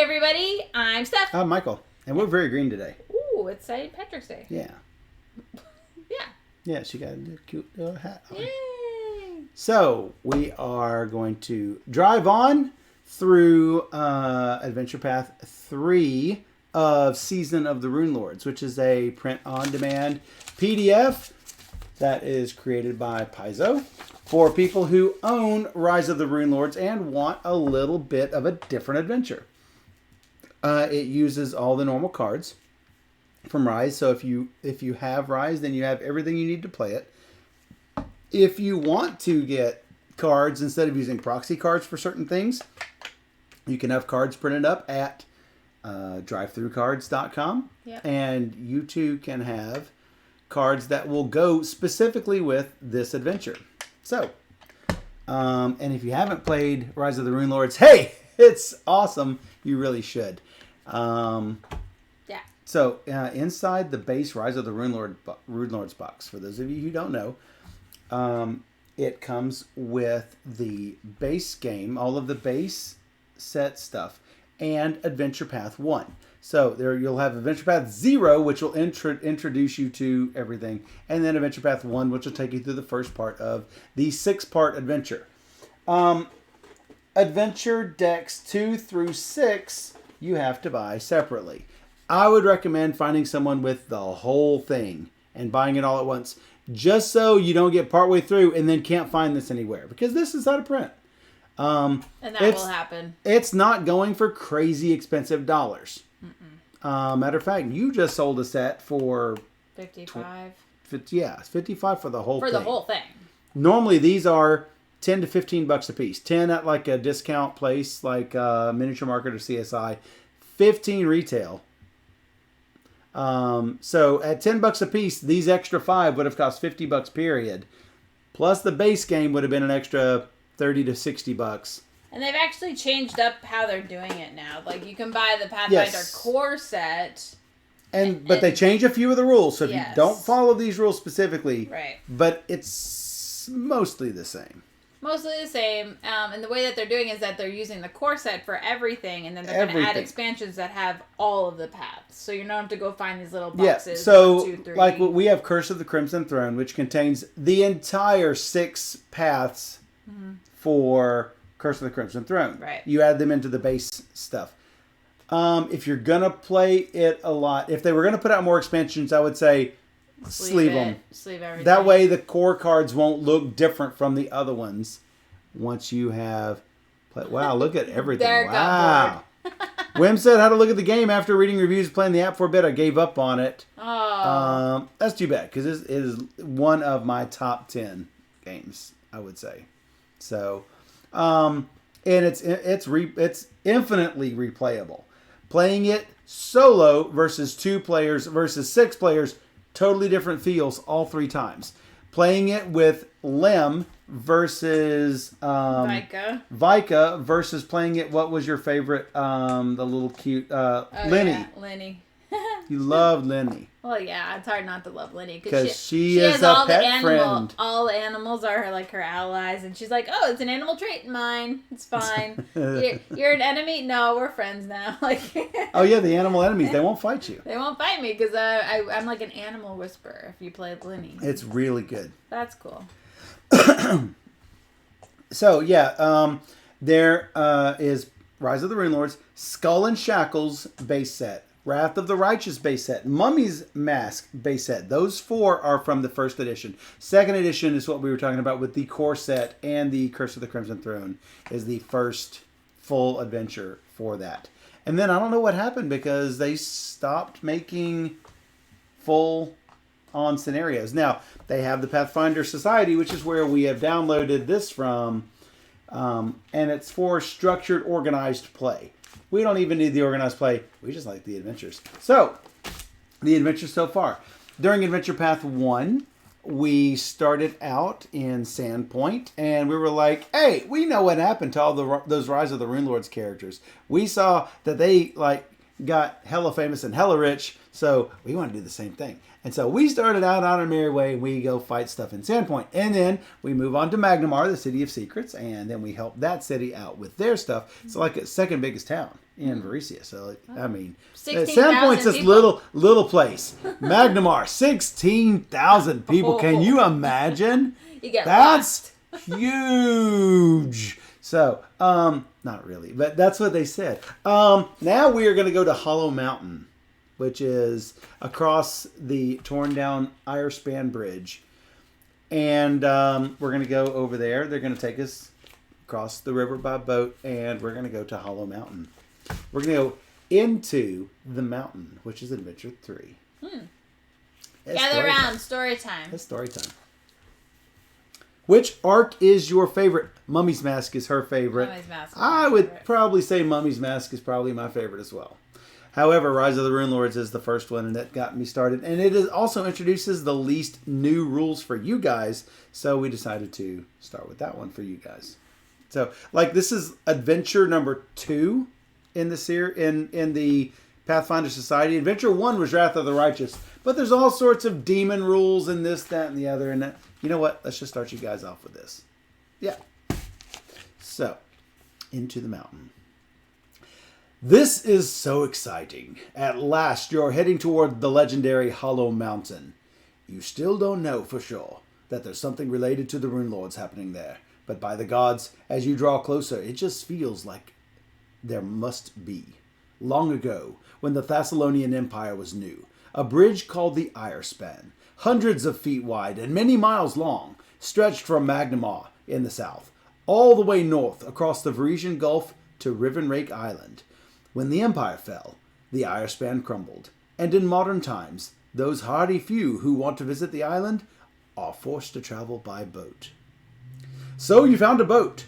everybody, I'm Steph. I'm Michael, and we're very green today. Ooh, it's St. Patrick's Day. Yeah. Yeah. Yeah, she got a cute little hat on. Yay! So, we are going to drive on through Adventure Path 3 of Season of the Runelords, which is a print-on-demand PDF that is created by Paizo for people who own Rise of the Runelords and want a little bit of a different adventure. It uses all the normal cards from Rise, so if you have Rise, then you have everything you need to play it. If you want to get cards instead of using proxy cards for certain things, you can have cards printed up at drivethroughcards.com. Yep. And you too can have cards that will go specifically with this adventure. So, and if you haven't played Rise of the Runelords, hey, it's awesome. You really should. Yeah. So, inside the base Rise of the Runelords box, for those of you who don't know, it comes with the base game, all of the base set stuff, and Adventure Path 1. So there you'll have Adventure Path 0, which will introduce you to everything, and then Adventure Path 1, which will take you through the first part of the 6-part adventure. Adventure decks 2 through 6, you have to buy separately. I would recommend finding someone with the whole thing and buying it all at once, just so you don't get partway through and then can't find this anywhere, because this is out of print. And that will happen. It's not going for crazy expensive dollars. Matter of fact, you just sold a set for $55. $55 for the whole thing. For the whole thing. Normally, these are $10 to $15 a piece. 10 at like a discount place like Miniature Market or CSI. 15 retail. So at $10 a piece, these extra 5 would have cost $50 period. Plus the base game would have been an extra $30 to $60. And they've actually changed up how they're doing it now. Like, you can buy the Pathfinder core set. But they change a few of the rules. So if Yes. you don't follow these rules specifically, Right. But it's mostly the same. Mostly the same. And the way that they're doing is that they're using the core set for everything. And then they're going to add expansions that have all of the paths. So you don't have to go find these little boxes. Yeah, so 1, 2, 3. like we have Curse of the Crimson Throne, which contains the entire 6 paths for Curse of the Crimson Throne. Right. You add them into the base stuff. If you're going to play it a lot, if they were going to put out more expansions, I would say sleeve them. Sleeve everything. That way the core cards won't look different from the other ones once you have played. Wow, look at everything. Wow. Wim said how to look at the game after reading reviews playing the app for a bit. I gave up on it. Oh. That's too bad, because it is one of my top 10 games, I would say. So, and it's infinitely replayable. Playing it solo versus 2 players versus 6 players, totally different feels all 3 times. Playing it with Lem versus Vika versus playing it. What was your favorite? The little cute Lenny. Yeah, Lenny. You loved Lenny. Well, yeah, it's hard not to love Lenny because she is a pet friend. All the animals are her allies, and she's like, "Oh, it's an animal trait in mine. It's fine. You're an enemy. No, we're friends now." Oh yeah, the animal enemies. They won't fight you. They won't fight me because I'm like an animal whisperer. If you play Lenny, it's really good. That's cool. So yeah, there is Rise of the Runelords, Skull and Shackles base set. Wrath of the Righteous base set, Mummy's Mask base set. Those 4 are from the first edition. Second edition is what we were talking about with the core set, and the Curse of the Crimson Throne is the first full adventure for that. And then I don't know what happened, because they stopped making full on scenarios. Now, they have the Pathfinder Society, which is where we have downloaded this from, and it's for structured, organized play. We don't even need the organized play. We just like the adventures. So, the adventures so far. During Adventure Path 1, we started out in Sandpoint, and we were like, hey, we know what happened to all those Rise of the Runelords characters. We saw that they got hella famous and hella rich, so we want to do the same thing. And so we started out on our merry way, and we go fight stuff in Sandpoint. And then we move on to Magnamar, the City of Secrets, and then we help that city out with their stuff. It's like its second biggest town in Varesia. So, I mean, 16,000 Sand Point's this people. little place. Magnamar, 16,000 people. Can you imagine? You get That's huge. So, not really, but that's what they said. Now we are going to go to Hollow Mountain, which is across the torn down Irespan Bridge. And we're going to go over there. They're going to take us across the river by boat, and we're going to go to Hollow Mountain. We're going to go into the mountain, which is Adventure 3. Gather around, story time. It's story time. Which arc is your favorite? Mummy's Mask is her favorite. Mummy's Mask is I my would favorite. probably say Mummy's Mask is probably my favorite as well. However, Rise of the Runelords is the first one, and that got me started. And it also introduces the least new rules for you guys, so we decided to start with that one for you guys. So, like, this is adventure number 2 in the Pathfinder Society. Adventure 1 was Wrath of the Righteous, but there's all sorts of demon rules and this, that, and the other. And you know what? Let's just start you guys off with this. Yeah. So, into the mountain. This is so exciting. At last, you're heading toward the legendary Hollow Mountain. You still don't know for sure that there's something related to the Runelords happening there. But by the gods, as you draw closer, it just feels like there must be. Long ago, when the Thessalonian Empire was new, a bridge called the Irespan, hundreds of feet wide and many miles long, stretched from Magnamar in the south, all the way north across the Varisian Gulf to Rivenrake Island. When the Empire fell, the Irespan crumbled, and in modern times, those hardy few who want to visit the island are forced to travel by boat. So you found a boat.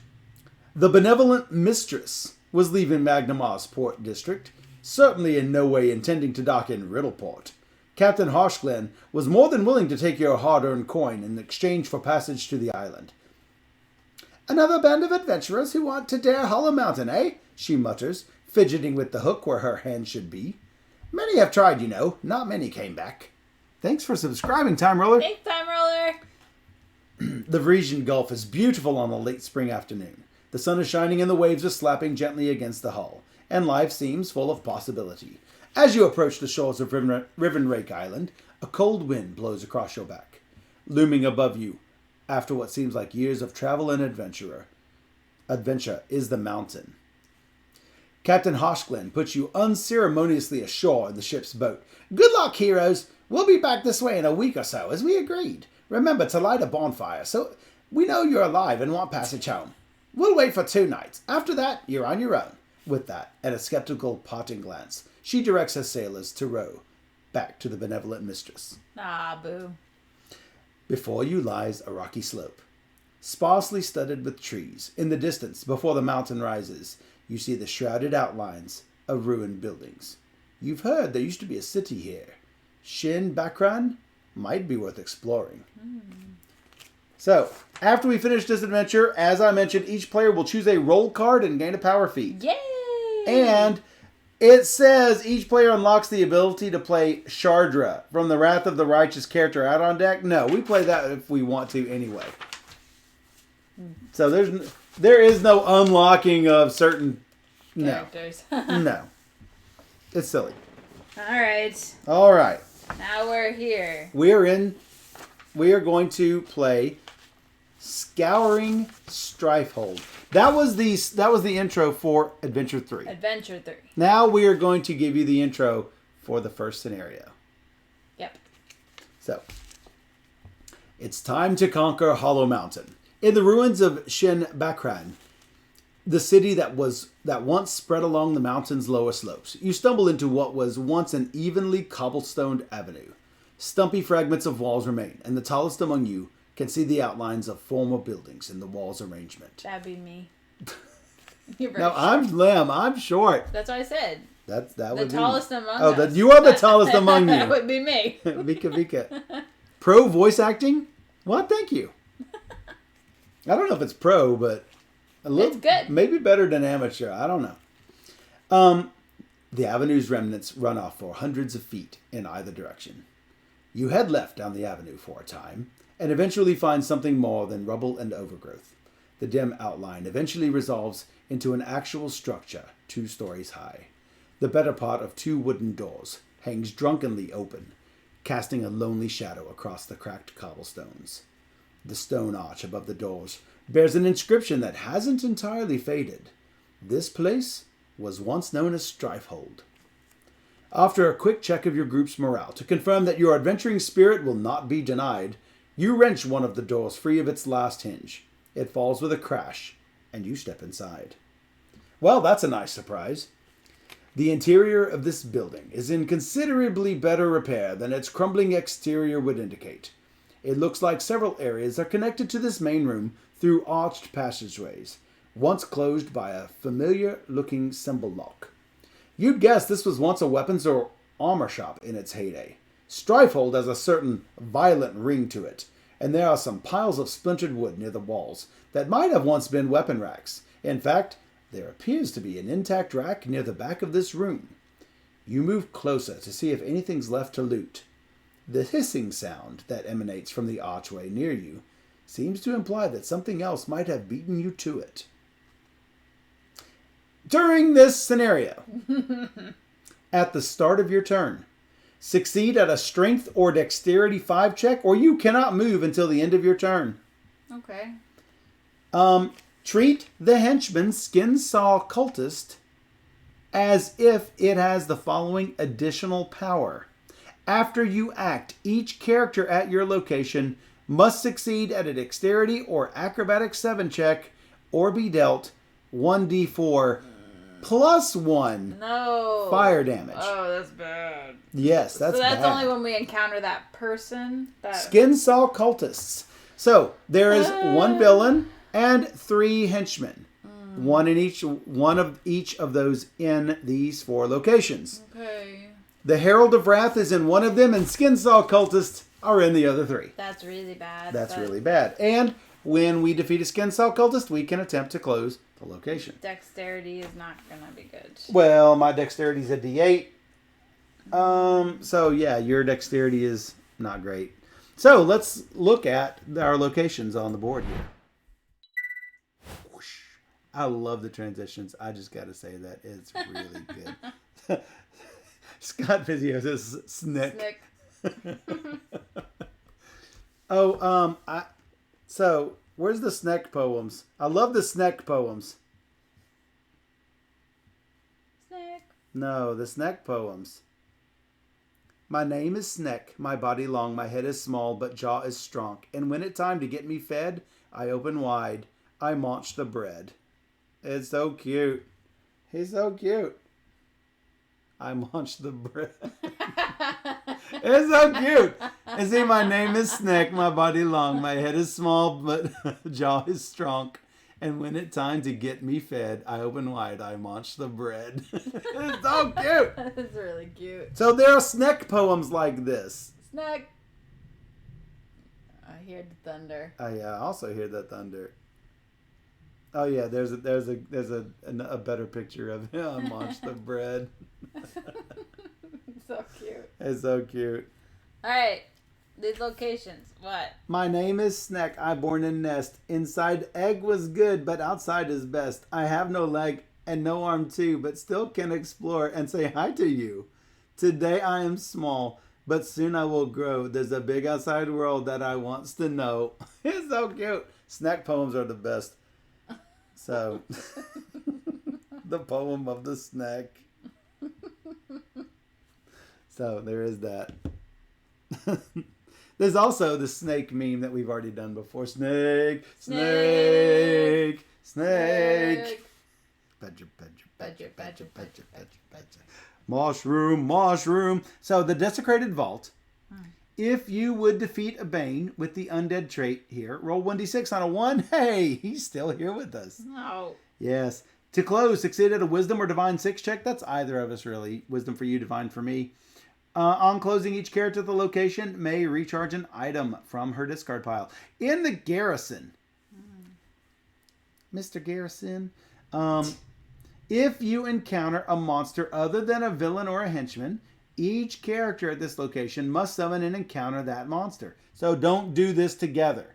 The benevolent mistress was leaving Magnamar's port district, certainly in no way intending to dock in Riddleport. Captain Harshglen was more than willing to take your hard-earned coin in exchange for passage to the island. Another band of adventurers who want to dare Hollow Mountain, eh? She mutters, fidgeting with the hook where her hand should be. Many have tried, you know. Not many came back. Thanks for subscribing, Time Roller. Thanks, Time Roller. The Varisian Gulf is beautiful on a late spring afternoon. The sun is shining and the waves are slapping gently against the hull, and life seems full of possibility. As you approach the shores of Rivenrake Island, a cold wind blows across your back. Looming above you, after what seems like years of travel and adventure is the mountain. Captain Hoshglen puts you unceremoniously ashore in the ship's boat. Good luck, heroes. We'll be back this way in a week or so, as we agreed. Remember to light a bonfire, so we know you're alive and want passage home. We'll wait for 2 nights. After that, you're on your own. With that, and a skeptical parting glance, she directs her sailors to row back to the benevolent mistress. Ah, boo. Before you lies a rocky slope, sparsely studded with trees. In the distance, before the mountain rises, you see the shrouded outlines of ruined buildings. You've heard there used to be a city here. Shin Bakran might be worth exploring. So, after we finish this adventure, as I mentioned, each player will choose a roll card and gain a power feat. Yay! And it says each player unlocks the ability to play Shardra from the Wrath of the Righteous character out on deck. No, we play that if we want to anyway. So there is no unlocking of certain characters. No. It's silly. All right. All right. Now we're here. We are going to play Scouring Strifehold. That was the intro for Adventure 3. Adventure 3. Now we are going to give you the intro for the first scenario. Yep. So, it's time to conquer Hollow Mountain. In the ruins of Shin Bakran, the city that once spread along the mountain's lower slopes, you stumble into what was once an evenly cobblestoned avenue. Stumpy fragments of walls remain, and the tallest among you can see the outlines of former buildings in the wall's arrangement. That'd be me. You're very No, short. I'm slim. I'm short. That's what I said. That The would tallest be among Oh, us. you are the tallest among That you. would be me. Vika. Pro voice acting? Well, thank you. I don't know if it's pro, but a little, It's good. Maybe better than amateur. I don't know. The avenue's remnants run off for hundreds of feet in either direction. You head left down the avenue for a time, and eventually find something more than rubble and overgrowth. The dim outline eventually resolves into an actual structure 2 stories high. The better part of 2 wooden doors hangs drunkenly open, casting a lonely shadow across the cracked cobblestones. The stone arch above the doors bears an inscription that hasn't entirely faded. This place was once known as Strifehold. After a quick check of your group's morale to confirm that your adventuring spirit will not be denied, you wrench one of the doors free of its last hinge. It falls with a crash, and you step inside. Well, that's a nice surprise. The interior of this building is in considerably better repair than its crumbling exterior would indicate. It looks like several areas are connected to this main room through arched passageways, once closed by a familiar-looking symbol lock. You'd guess this was once a weapons or armor shop in its heyday. Strifehold has a certain violent ring to it, and there are some piles of splintered wood near the walls that might have once been weapon racks. In fact, there appears to be an intact rack near the back of this room. You move closer to see if anything's left to loot. The hissing sound that emanates from the archway near you seems to imply that something else might have beaten you to it. During this scenario, at the start of your turn, succeed at a strength or dexterity 5 check, or you cannot move until the end of your turn. Okay. Treat the henchman Skinsaw Cultist as if it has the following additional power. After you act, each character at your location must succeed at a dexterity or acrobatic 7 check or be dealt 1d4 plus 1 fire damage. Oh, that's bad. Yes, that's bad. So that's only when we encounter that person? Skinsaw Cultists. So, there is 1 villain and 3 henchmen. One of each of those in these 4 locations. Okay. The Herald of Wrath is in one of them, and Skinsaw Cultists are in the other 3. That's really bad. That's really bad. And when we defeat a Skinsaw Cultist, we can attempt to close the location. Dexterity is not going to be good. Well, my dexterity is a D8. So, yeah, your dexterity is not great. So, let's look at our locations on the board here. Whoosh. I love the transitions. I just got to say that. It's really good. Scott Vizio says Snick. So, where's the Sneck poems? I love the Sneck poems. Sneck. No, the Sneck poems. My name is Sneck, my body long, my head is small, but jaw is strong. And when it time to get me fed, I open wide, I munch the bread. It's so cute. He's so cute. I munch the bread. It's so cute. And see, my name is Sneck, my body long, my head is small, but jaw is strong. And when it time to get me fed, I open wide, I munch the bread. It's so cute. That's really cute. So there are Sneck poems like this. Sneck. I hear the thunder. I also hear the thunder. Oh yeah, there's a better picture of him. I munch the bread. So cute. It's so cute. All right, these locations. What? My name is Sneck. I born in nest. Inside egg was good, but outside is best. I have no leg and no arm too, but still can explore and say hi to you. Today I am small, but soon I will grow. There's a big outside world that I wants to know. It's so cute. Sneck poems are the best. So, the poem of the Sneck. So, there is that. There's also the snake meme that we've already done before. Snake, snake, snake. Badger, badger, badger, badger, badger, badger, badger. Mushroom, mushroom. So, the Desecrated Vault. If you would defeat a Bane with the undead trait here, roll 1d6 on a 1. Hey, he's still here with us. No. Yes. To close, succeed at a Wisdom or Divine 6 check. That's either of us, really. Wisdom for you, Divine for me. On closing, each character at the location may recharge an item from her discard pile. In the garrison, Mr. Garrison, if you encounter a monster other than a villain or a henchman, each character at this location must summon and encounter that monster. So don't do this together.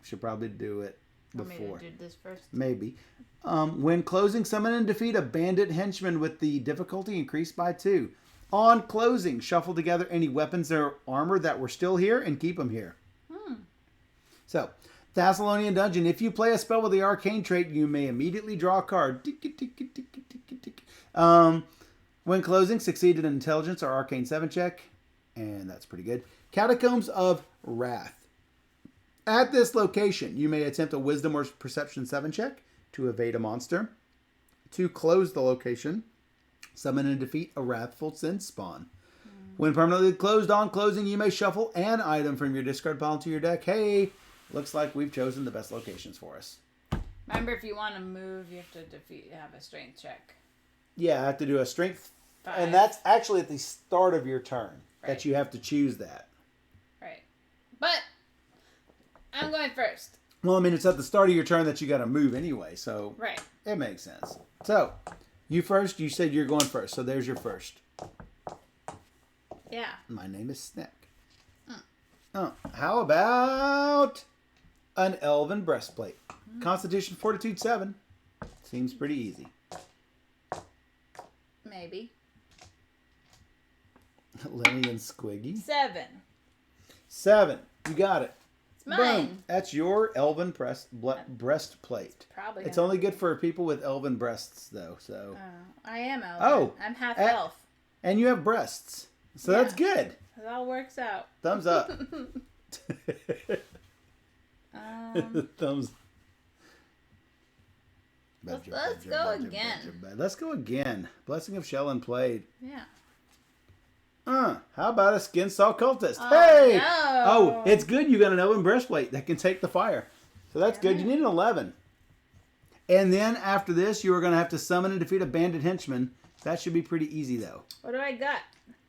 We should probably do it before. Want me to do this first? Maybe. When closing, summon and defeat a bandit henchman with the difficulty increased by 2. On closing, shuffle together any weapons or armor that were still here and keep them here. So, Thessalonian Dungeon. If you play a spell with the arcane trait, you may immediately draw a card. When closing, succeed in an intelligence or arcane 7 check. And that's pretty good. Catacombs of Wrath. At this location, you may attempt a wisdom or perception 7 check to evade a monster. To close the location, summon and defeat a wrathful sin spawn. When permanently closed, on closing, you may shuffle an item from your discard pile into your deck. Hey, looks like we've chosen the best locations for us. Remember, if you want to move, you have to have a strength check. Yeah, I have to do a strength. 5. And that's actually at the start of your turn Right. that you have to choose that. Right. But I'm going first. Well, I mean, it's at the start of your turn that you got to move anyway, so Right. it makes sense. So, you first. You said you're going first, so there's your first. Yeah. My name is Snack. Oh, how about an Elven Breastplate? Constitution Fortitude 7. Seems pretty easy. Maybe. Lenny and Squiggy. 7. 7. You got it. It's mine. Boom. That's your Elven Breastplate. Probably. It's only good for people with elven breasts, though. So. I am elven. Oh. I'm half elf. And you have breasts. So Yeah. that's good. It all works out. Thumbs up. Thumbs. Let's go again. Let's go again. Blessing of Shell Unplayed. Yeah. How about a Skin Saw Cultist? Oh, Hey! no. Oh, it's good you got an Elven Breastplate that can take the fire. So that's good. You need an 11. And then after this, you are going to have to summon and defeat a bandit henchman. That should be pretty easy, though. What do I got?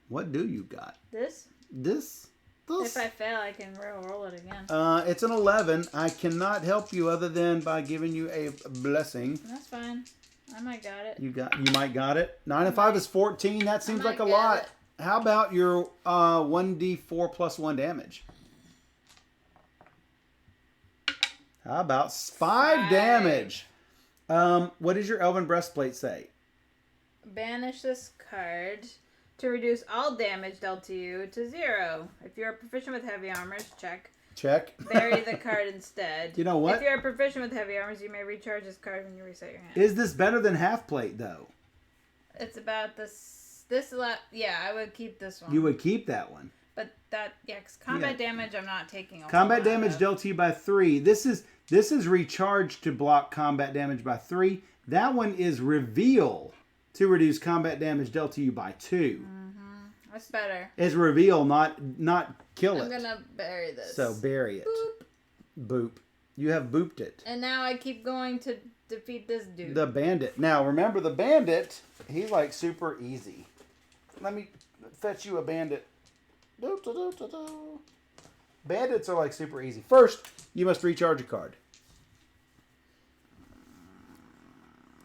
What do you got? This? This? If I fail, I can roll it again. It's an 11. I cannot help you other than by giving you a blessing. That's fine. I might got it. You might got it. 9 and 5 is 14. That seems like a lot. It. How about your 1d4 plus 1 damage? How about 5 damage? What does your Elven Breastplate say? Banish this card to reduce all damage dealt to you to 0. If you are proficient with heavy armors, check. Check. Bury the card instead. You know what? If you are proficient with heavy armors, you may recharge this card when you reset your hand. Is this better than half plate, though? It's about this. Yeah, I would keep this one. You would keep that one. But because combat damage, I'm not taking. Combat damage dealt to you by 3. This is recharged to block combat damage by 3. That one is reveal to reduce combat damage dealt to you by 2. That's better. It's reveal, not kill it. I'm gonna bury this. So bury it. Boop. You have booped it. And now I keep going to defeat this dude. The bandit. Now remember, the bandit, he's like super easy. Let me fetch you a bandit. Bandits are like super easy. First, you must recharge a card.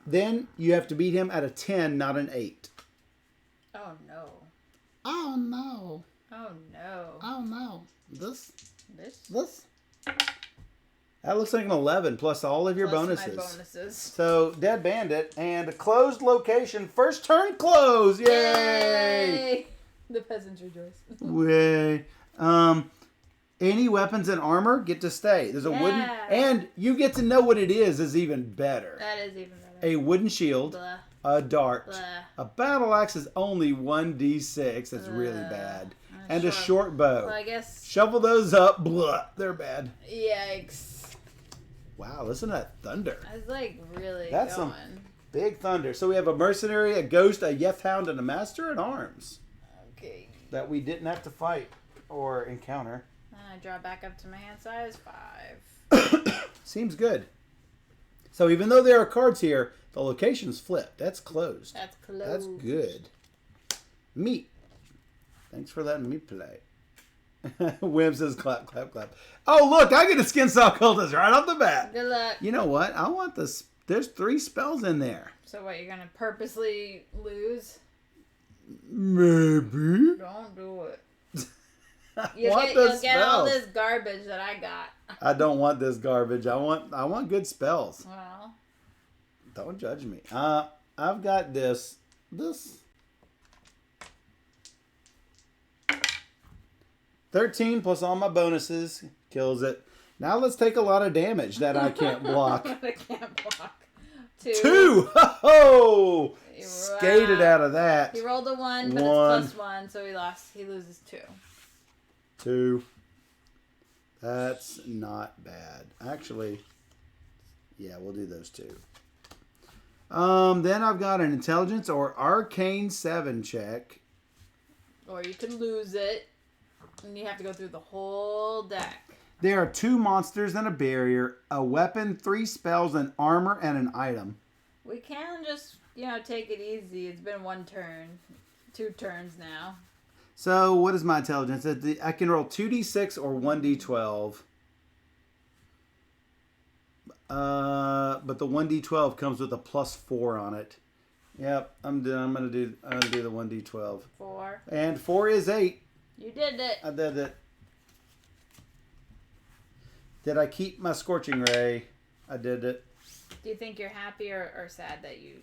Then you have to beat him at a 10, not an 8. Oh no. Oh no. Oh no. Oh no. This? This? That looks like an 11 plus all of your bonuses. My bonuses. So, Dead Bandit and a closed location. First turn close. Yay! Yay! The peasants rejoice. Yay. Any weapons and armor get to stay. There's a wooden... And you get to know what it is even better. That is even better. A wooden shield. Blah. A dart. Blah. A battle axe is only 1d6. That's really bad. And a short bow. Well, I guess... Shovel those up. Blah. They're bad. Yikes. Wow, listen to that thunder. That's like really That's going. some big thunder. So we have a mercenary, a ghost, a Yeth-hound, and a master at arms. Okay. That we didn't have to fight or encounter. And I draw back up to my hand size 5. Seems good. So even though there are cards here, the location's flipped. That's closed. That's closed. That's good. Meat. Thanks for letting me play. Wim says clap, clap, clap. Oh, look, I get a Skin Saw Cultist right off the bat. Good luck. You know what? I want this. There's 3 spells in there. So what, you're going to purposely lose? Maybe. Don't do it. You'll You'll get all this garbage that I got. I don't want this garbage. I want good spells. Well. Don't judge me. I've got this. 13 plus all my bonuses kills it. Now let's take a lot of damage that I can't block. I can't block. 2. 2! Ho-ho! Skated out of that. He rolled a 1, but it's +1, so he lost. He loses 2. 2. That's not bad. Actually, yeah, we'll do those 2. Then I've got an intelligence or arcane 7 check. Or you can lose it, and you have to go through the whole deck. There are 2 monsters and a barrier, a weapon, 3 spells, an armor, and an item. We can just, take it easy. It's been 1 turn. 2 turns now. So what is my intelligence? I can roll 2d6 or 1d12. But the 1d12 comes with a +4 on it. Yep, I'm gonna do the 1d12. 4. And 4 is 8. You did it. I did it. Did I keep my Scorching Ray? I did it. Do you think you're happy or sad that you...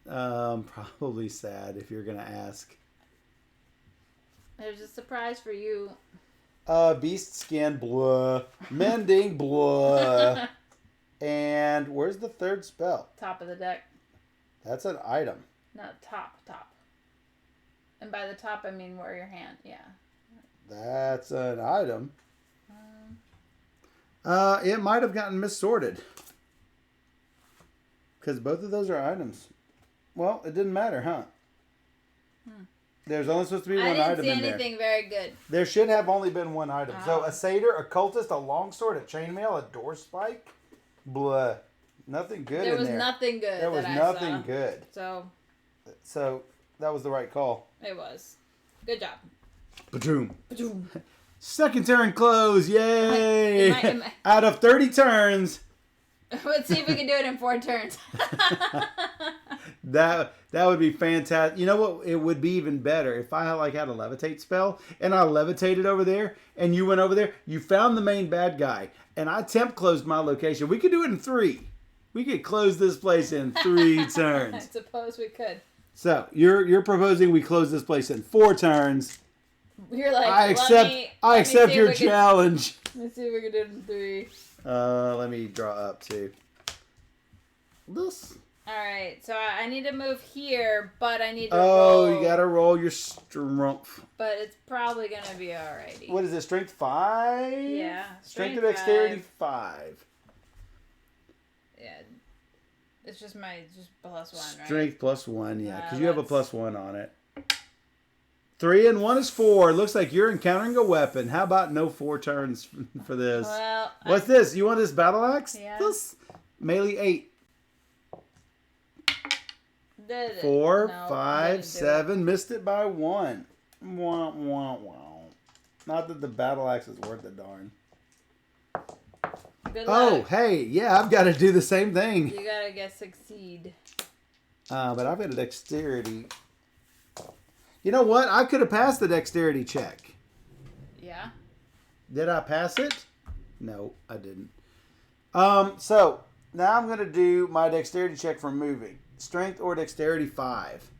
Probably sad if you're going to ask. There's a surprise for you. Beast skin, blah. Mending, blah. And where's the 3rd spell? Top of the deck. That's an item. No, top. And by the top, I mean where your hand, yeah. That's an item. It might have gotten missorted. Because both of those are items. Well, it didn't matter, huh? There's only supposed to be one item in there. I didn't see anything very good. There should have only been one item. Oh. So, a satyr, a cultist, a longsword, a chainmail, a door spike. Blah. Nothing good in there. There was nothing good. There was nothing good. So, that was the right call. It was. Good job. Ba-doom. Second turn close. Yay! Out of 30 turns. Let's see if we can do it in 4 turns. That would be fantastic. You know what? It would be even better if I had a levitate spell and I levitated over there and you went over there. You found the main bad guy and I temp closed my location. We could do it in 3. We could close this place in 3 turns. I suppose we could. So you're proposing we close this place in 4 turns. You're like, I accept your challenge. Let's see if we can do it in 3. Let me draw up too. This. Alright, so I need to move here, but I need to roll. Oh, you gotta roll your strength. But it's probably gonna be alrighty. What is it, strength 5? Yeah. Strength or dexterity 5. Yeah. It's just +1, right? Strength +1, yeah, because you have a +1 on it. 3 and 1 is 4. Looks like you're encountering a weapon. How about no 4 turns for this? Well, what's this? You want this battle axe? Yeah. This melee 8. Did it? 4, No, 5, 7. Missed it by 1. Wah, wah, wah. Not that the battle axe is worth a darn. Good luck. Oh, hey, yeah, I've got to do the same thing. You gotta succeed. But I've got a dexterity. You know what? I could have passed the dexterity check. Yeah. Did I pass it? No, I didn't. So now I'm going to do my dexterity check for moving. Strength or dexterity 5.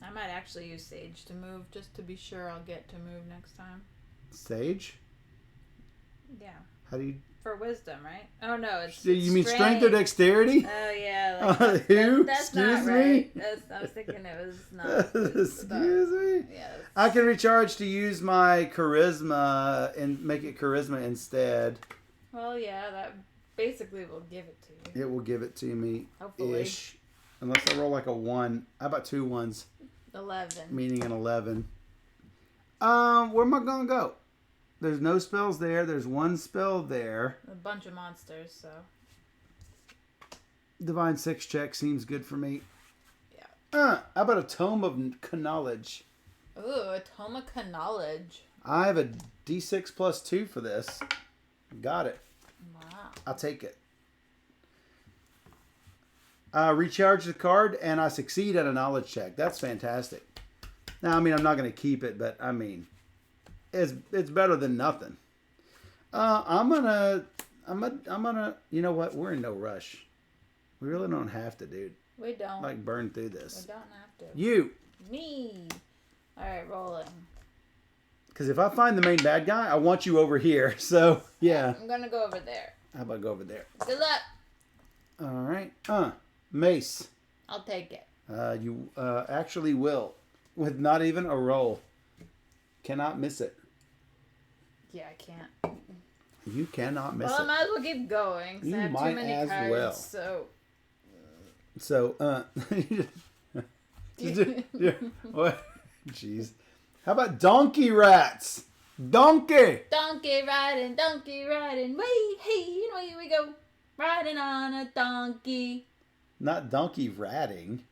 I might actually use Sage to move just to be sure I'll get to move next time. Sage? Yeah. How do you... For wisdom, right? Oh, no. It's You mean strength or dexterity? Oh, yeah. Like who? That's Excuse not me? right. I was thinking it was not. Excuse me? Yeah, I can recharge to use my charisma and make it charisma instead. Well, yeah, that basically will give it to you. It will give it to me. Hopefully. Ish. Unless I roll like a 1. How about 2 1s? 11. Meaning an 11. Where am I going to go? There's no spells there. There's 1 spell there. A bunch of monsters, so. Divine 6 check seems good for me. Yeah. How about a Tome of Knowledge? Ooh, a Tome of Knowledge. I have a D6 plus 2 for this. Got it. Wow. I'll take it. I recharge the card and I succeed at a knowledge check. That's fantastic. Now, I mean, I'm not going to keep it, but I mean, it's better than nothing. I'm gonna. You know what? We're in no rush. We really don't have to, dude. We don't. Like burn through this. We don't have to. You. Me. All right, rolling. Because if I find the main bad guy, I want you over here. So yeah. I'm gonna go over there. How about go over there? Good luck. All right. Mace. I'll take it. You actually will, with not even a roll. Cannot miss it. Yeah, I can't. You cannot miss Well, I it. might as well keep going. You I have might too many as cards, well. So. What? Jeez. How about donkey rats? Donkey. Donkey riding, way, hey, and away we go, riding on a donkey. Not donkey ratting.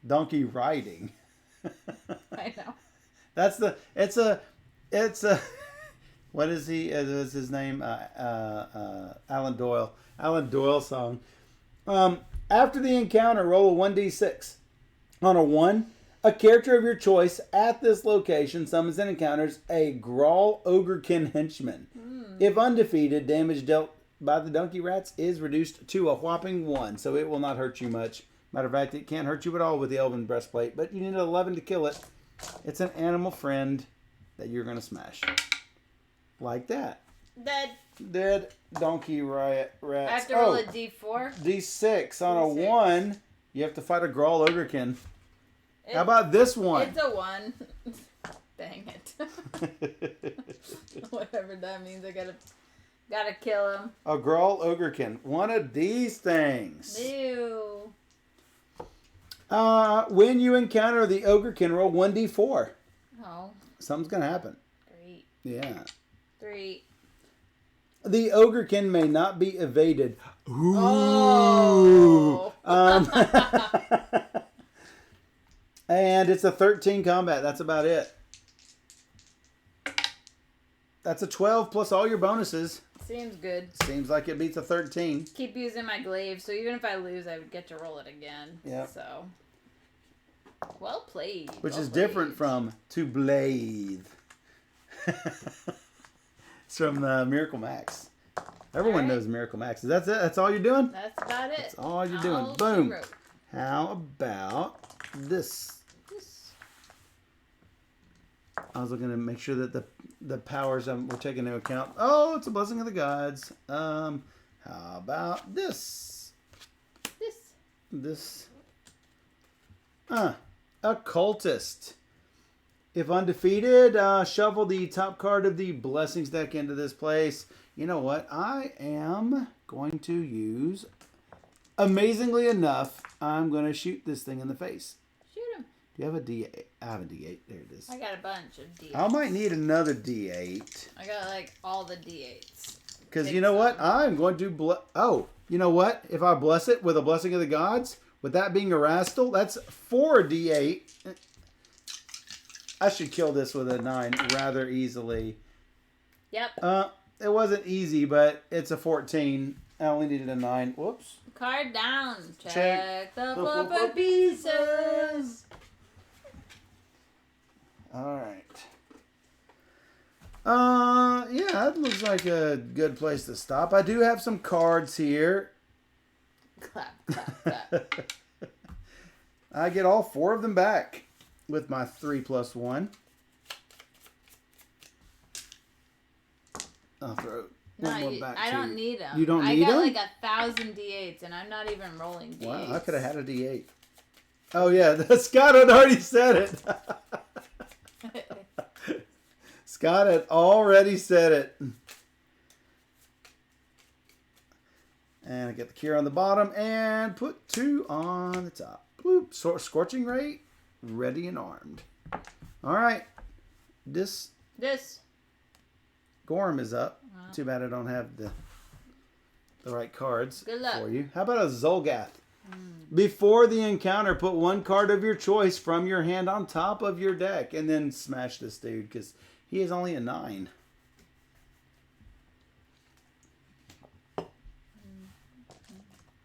Donkey riding. I know. It's a. What is he? What's his name? Alan Doyle. Alan Doyle song. After the encounter, roll a 1d6. On a 1, a character of your choice at this location summons and encounters a Grawl Ogrekin henchman. If undefeated, damage dealt by the donkey rats is reduced to a whopping 1, so it will not hurt you much. Matter of fact, it can't hurt you at all with the Elven Breastplate, but you need an 11 to kill it. It's an animal friend that you're going to smash. Like that. Dead donkey rats. I have to roll a d4? D6. On a 1, you have to fight a Grawl Ogrekin. How about this one? It's a 1. Dang it. Whatever that means, I gotta kill him. A Grawl Ogrekin. One of these things. Ew. When you encounter the Ogrekin, roll 1d4. Oh. Something's gonna happen. Great. Yeah. 3. The Ogrekin may not be evaded. Ooh. Oh. And it's a 13 combat. That's about it. That's a 12 plus all your bonuses. Seems good. Seems like it beats a 13. Keep using my glaive, so even if I lose, I would get to roll it again. Yeah. So. Well played. Which is different from to blade. It's from Miracle Max. Everyone knows Miracle Max. That's it? That's all you're doing? That's about it. That's all you're doing. Boom. How about this? I was looking to make sure that the powers we're taking into account. Oh, it's a blessing of the gods. How about this? This. Occultist. If undefeated, shuffle the top card of the blessings deck into this place. You know what? I am going to use, amazingly enough, I'm going to shoot this thing in the face. Shoot him. Do you have a D8? I have a D8. There it is. I got a bunch of D8s. I might need another D8. I got like all the D8s. Because you know what? I'm going to you know what? If I bless it with a blessing of the gods, with that being a rascal, that's 4 D8. I should kill this with a 9 rather easily. Yep. It wasn't easy, but it's a 14. I only needed a 9. Whoops. Card down. Check the flip flipper pieces. All right. Yeah, that looks like a good place to stop. I do have some cards here. Clap, clap, clap. I get all 4 of them back with my 3+1. I'll throw one more back. I don't need them. You don't need them? I got like 1,000 D8s, and I'm not even rolling D8s. Wow, I could have had a D8. Oh yeah, Scott had already said it. Scott had already said it. And I get the cure on the bottom and put 2 on the top. Bloop. Scorching Ray, ready and armed. All right. This Gorm is up. Too bad I don't have the right cards for you. How about a Zolgath? Before the encounter, put 1 card of your choice from your hand on top of your deck and then smash this dude because he is only a 9.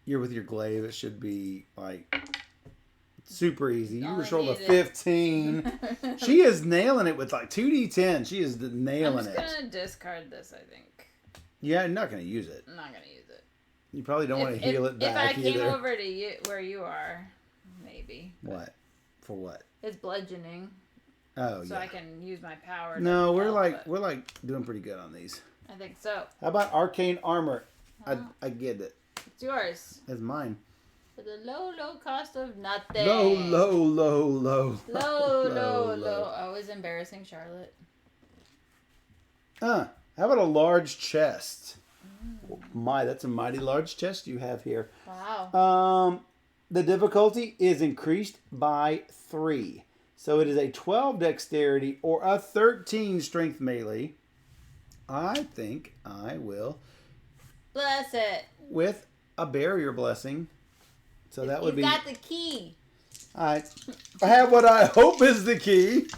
You're with your glaive. It should be like Super easy. You just rolled a 15. She is nailing it with like 2d10. She is nailing it. I'm just going to discard this, I think. Yeah, you're not going to use it. I'm not going to use it. You probably don't want to heal it back either. If I came over to you, where you are, maybe. What? For what? It's bludgeoning. Oh, so I can use my power. No, we're like doing pretty good on these. I think so. How about arcane armor? I get it. It's yours. It's mine. For the low cost of nothing. Low. Always embarrassing Charlotte. How about a large chest? That's a mighty large chest you have here. Wow. The difficulty is increased by 3. So it is a 12 dexterity or a 13 strength melee. I think I will bless it with a barrier blessing. So that would be. You got the key. I have what I hope is the key.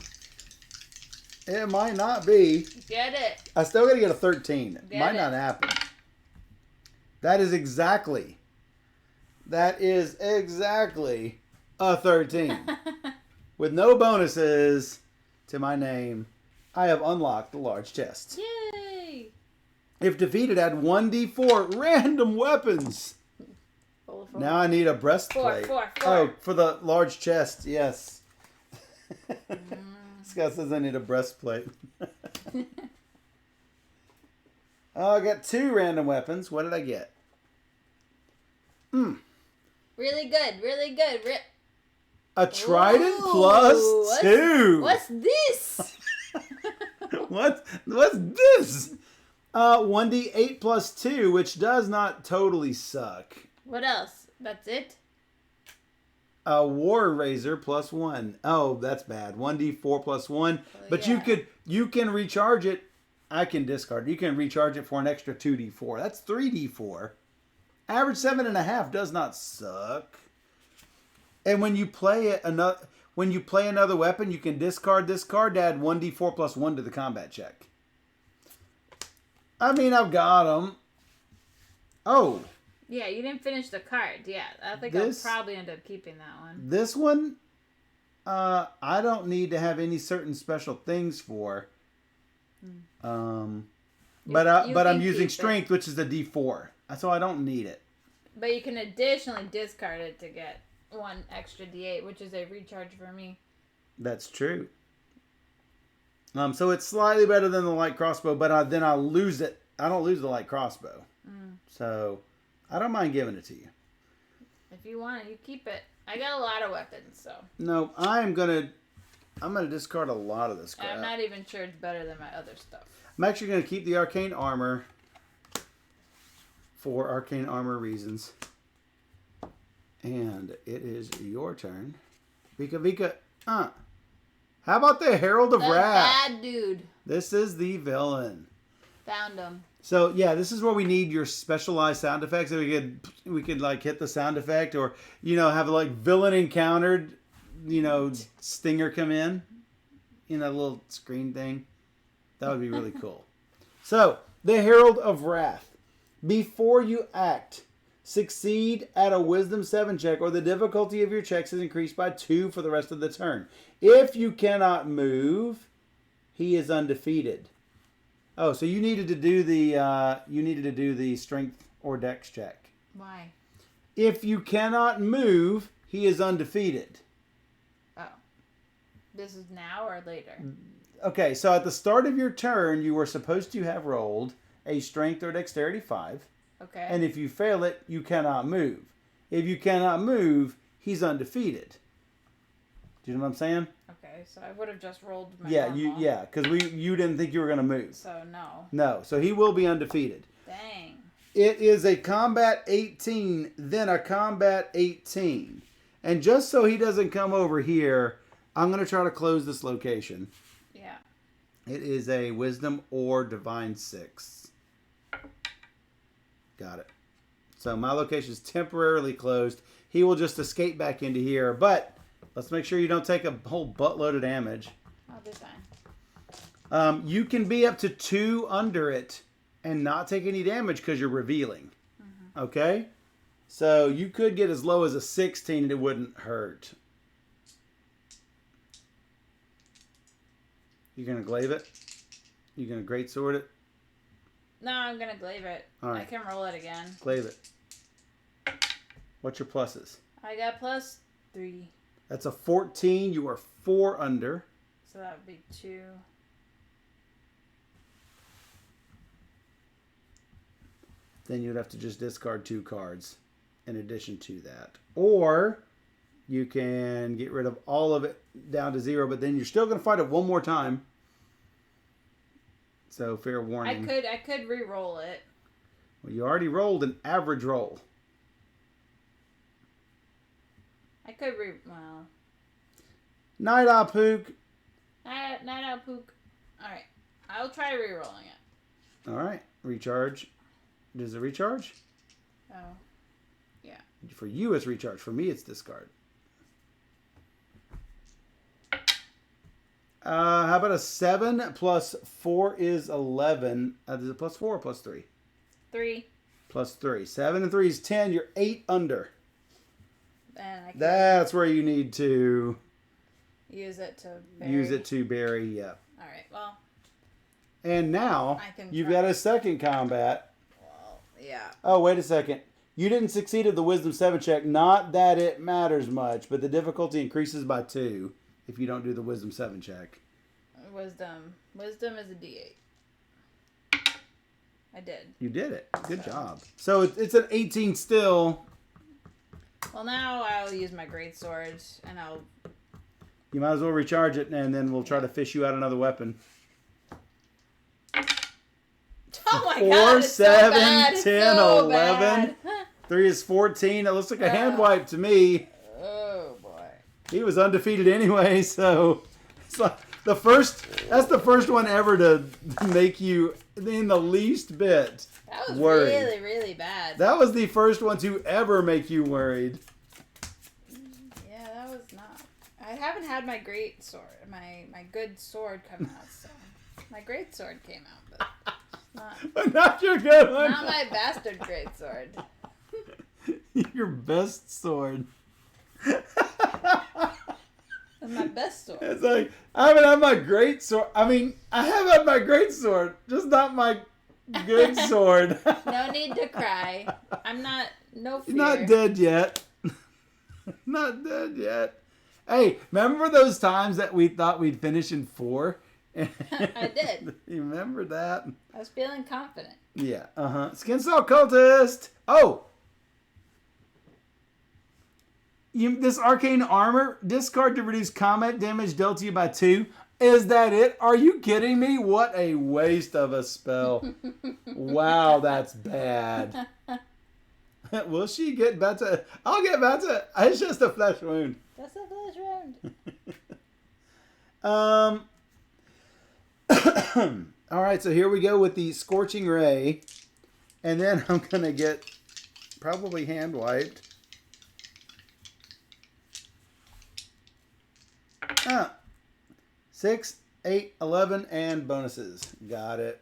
It might not be. Get it. I still got to get a 13. Might not happen. That is exactly a 13. With no bonuses to my name, I have unlocked the large chest. Yay! If defeated, add 1d4 random weapons. Now I need a breastplate. Four. Oh, for the large chest, yes. Scott says I need a breastplate. Oh, I got 2 random weapons. What did I get? Really good. A trident plus 2. What's this? What's this? 1d8 plus 2, which does not totally suck. What else? That's it? A war razor plus 1. Oh, that's bad. 1d4 plus 1. But you can recharge it. I can discard. You can recharge it for an extra 2d4. That's 3d4. Average 7.5 does not suck. And when you play another weapon, you can discard this card to add 1d4 plus 1 to the combat check. I mean, I've got them. Oh. Yeah, you didn't finish the card. Yeah, I think I'll probably end up keeping that one. This one, I don't need to have any certain special things for. But I'm using strength, which is a d4. So I don't need it. But you can additionally discard it to get 1 extra d8, which is a recharge for me. That's true. So it's slightly better than the light crossbow, but then I'll lose it. I don't lose the light crossbow. So I don't mind giving it to you. If you want it, you keep it. I got a lot of weapons, so. No, I'm gonna discard a lot of this crap. I'm not even sure it's better than my other stuff. I'm actually gonna keep the arcane armor for arcane armor reasons. And it is your turn. Vika. How about the Herald of Wrath? Bad dude. This is the villain. Found him. So yeah, this is where we need your specialized sound effects. So we could like hit the sound effect, or have like villain encountered, stinger come in, a little screen thing. That would be really cool. So the Herald of Wrath. Before you act, succeed at a Wisdom 7 check, or the difficulty of your checks is increased by 2 for the rest of the turn. If you cannot move, he is undefeated. Oh, so you needed to do the strength or dex check. Why? If you cannot move, he is undefeated. Oh. This is now or later? Okay, so at the start of your turn, you were supposed to have rolled a strength or dexterity 5. Okay. And if you fail it, you cannot move. If you cannot move, he's undefeated. Do you know what I'm saying? Okay, so I would have just rolled my normal. Because you didn't think you were going to move. So no. No, so he will be undefeated. Dang. It is a combat 18, then a combat 18. And just so he doesn't come over here, I'm going to try to close this location. Yeah. It is a wisdom or divine 6. Got it. So my location is temporarily closed. He will just escape back into here, but let's make sure you don't take a whole buttload of damage. I'll be fine. You can be up to 2 under it and not take any damage because you're revealing. Mm-hmm. Okay? So you could get as low as a 16 and it wouldn't hurt. You're going to glaive it? You're going to greatsword it? No, I'm going to glaive it. All right. I can roll it again. Glaive it. What's your pluses? I got +3. That's a 14. You are 4 under. So that would be 2. Then you'd have to just discard 2 cards in addition to that. Or you can get rid of all of it down to 0, but then you're still going to fight it one more time. So fair warning. I could re-roll it. Well, you already rolled an average roll. I could well. Night Owl Pook. Night Owl Pook. Alright. I'll try re-rolling it. Alright. Recharge. Does it recharge? Oh. Yeah. For you, it's recharge. For me, it's discard. How about a 7 plus 4 is 11. Is it plus 4 or plus 3? 3. Plus 3. 7 and 3 is 10. You're 8 under. And that's where you need to use it to bury. Use it to bury, yeah. Alright, well. And now, you've got a second combat. Well, yeah. Oh, wait a second. You didn't succeed at the Wisdom 7 check. Not that it matters much, but the difficulty increases by 2 if you don't do the Wisdom 7 check. Wisdom is a D8. I did. You did it. Good job. So it's an 18 still. Well, now I'll use my greatsword, and I'll... You might as well recharge it, and then we'll try to fish you out another weapon. Oh my 4, God, it's 7, so bad. 10, so 11. Bad. 3 is 14. It looks like a hand wipe to me. Oh, boy. He was undefeated anyway, so... It's like that's the first one ever to make you in the least bit That was worried. really, really bad. That was the first one to ever make you worried. Yeah, that was not... I haven't had my great sword, my good sword come out, so... My great sword came out, but not your good one. Not my bastard great sword. Your best sword. My best sword. It's like, I haven't had my great sword. I mean, I have had my great sword, just not my good sword. No need to cry. I'm not, no fear. You're not dead yet. Not dead yet. Hey, remember those times that we thought we'd finish in 4? I did. You remember that? I was feeling confident. Yeah, Skinsaw Cultist! Oh! This arcane armor, discard to reduce combat damage dealt to you by 2. Is that it? Are you kidding me? What a waste of a spell. Wow, that's bad. Will she get better? I'll get better. It's just a flesh wound. That's a flesh wound. All right, so here we go with the Scorching Ray. And then I'm going to get probably hand wiped. 6, 8, 11, and bonuses. Got it.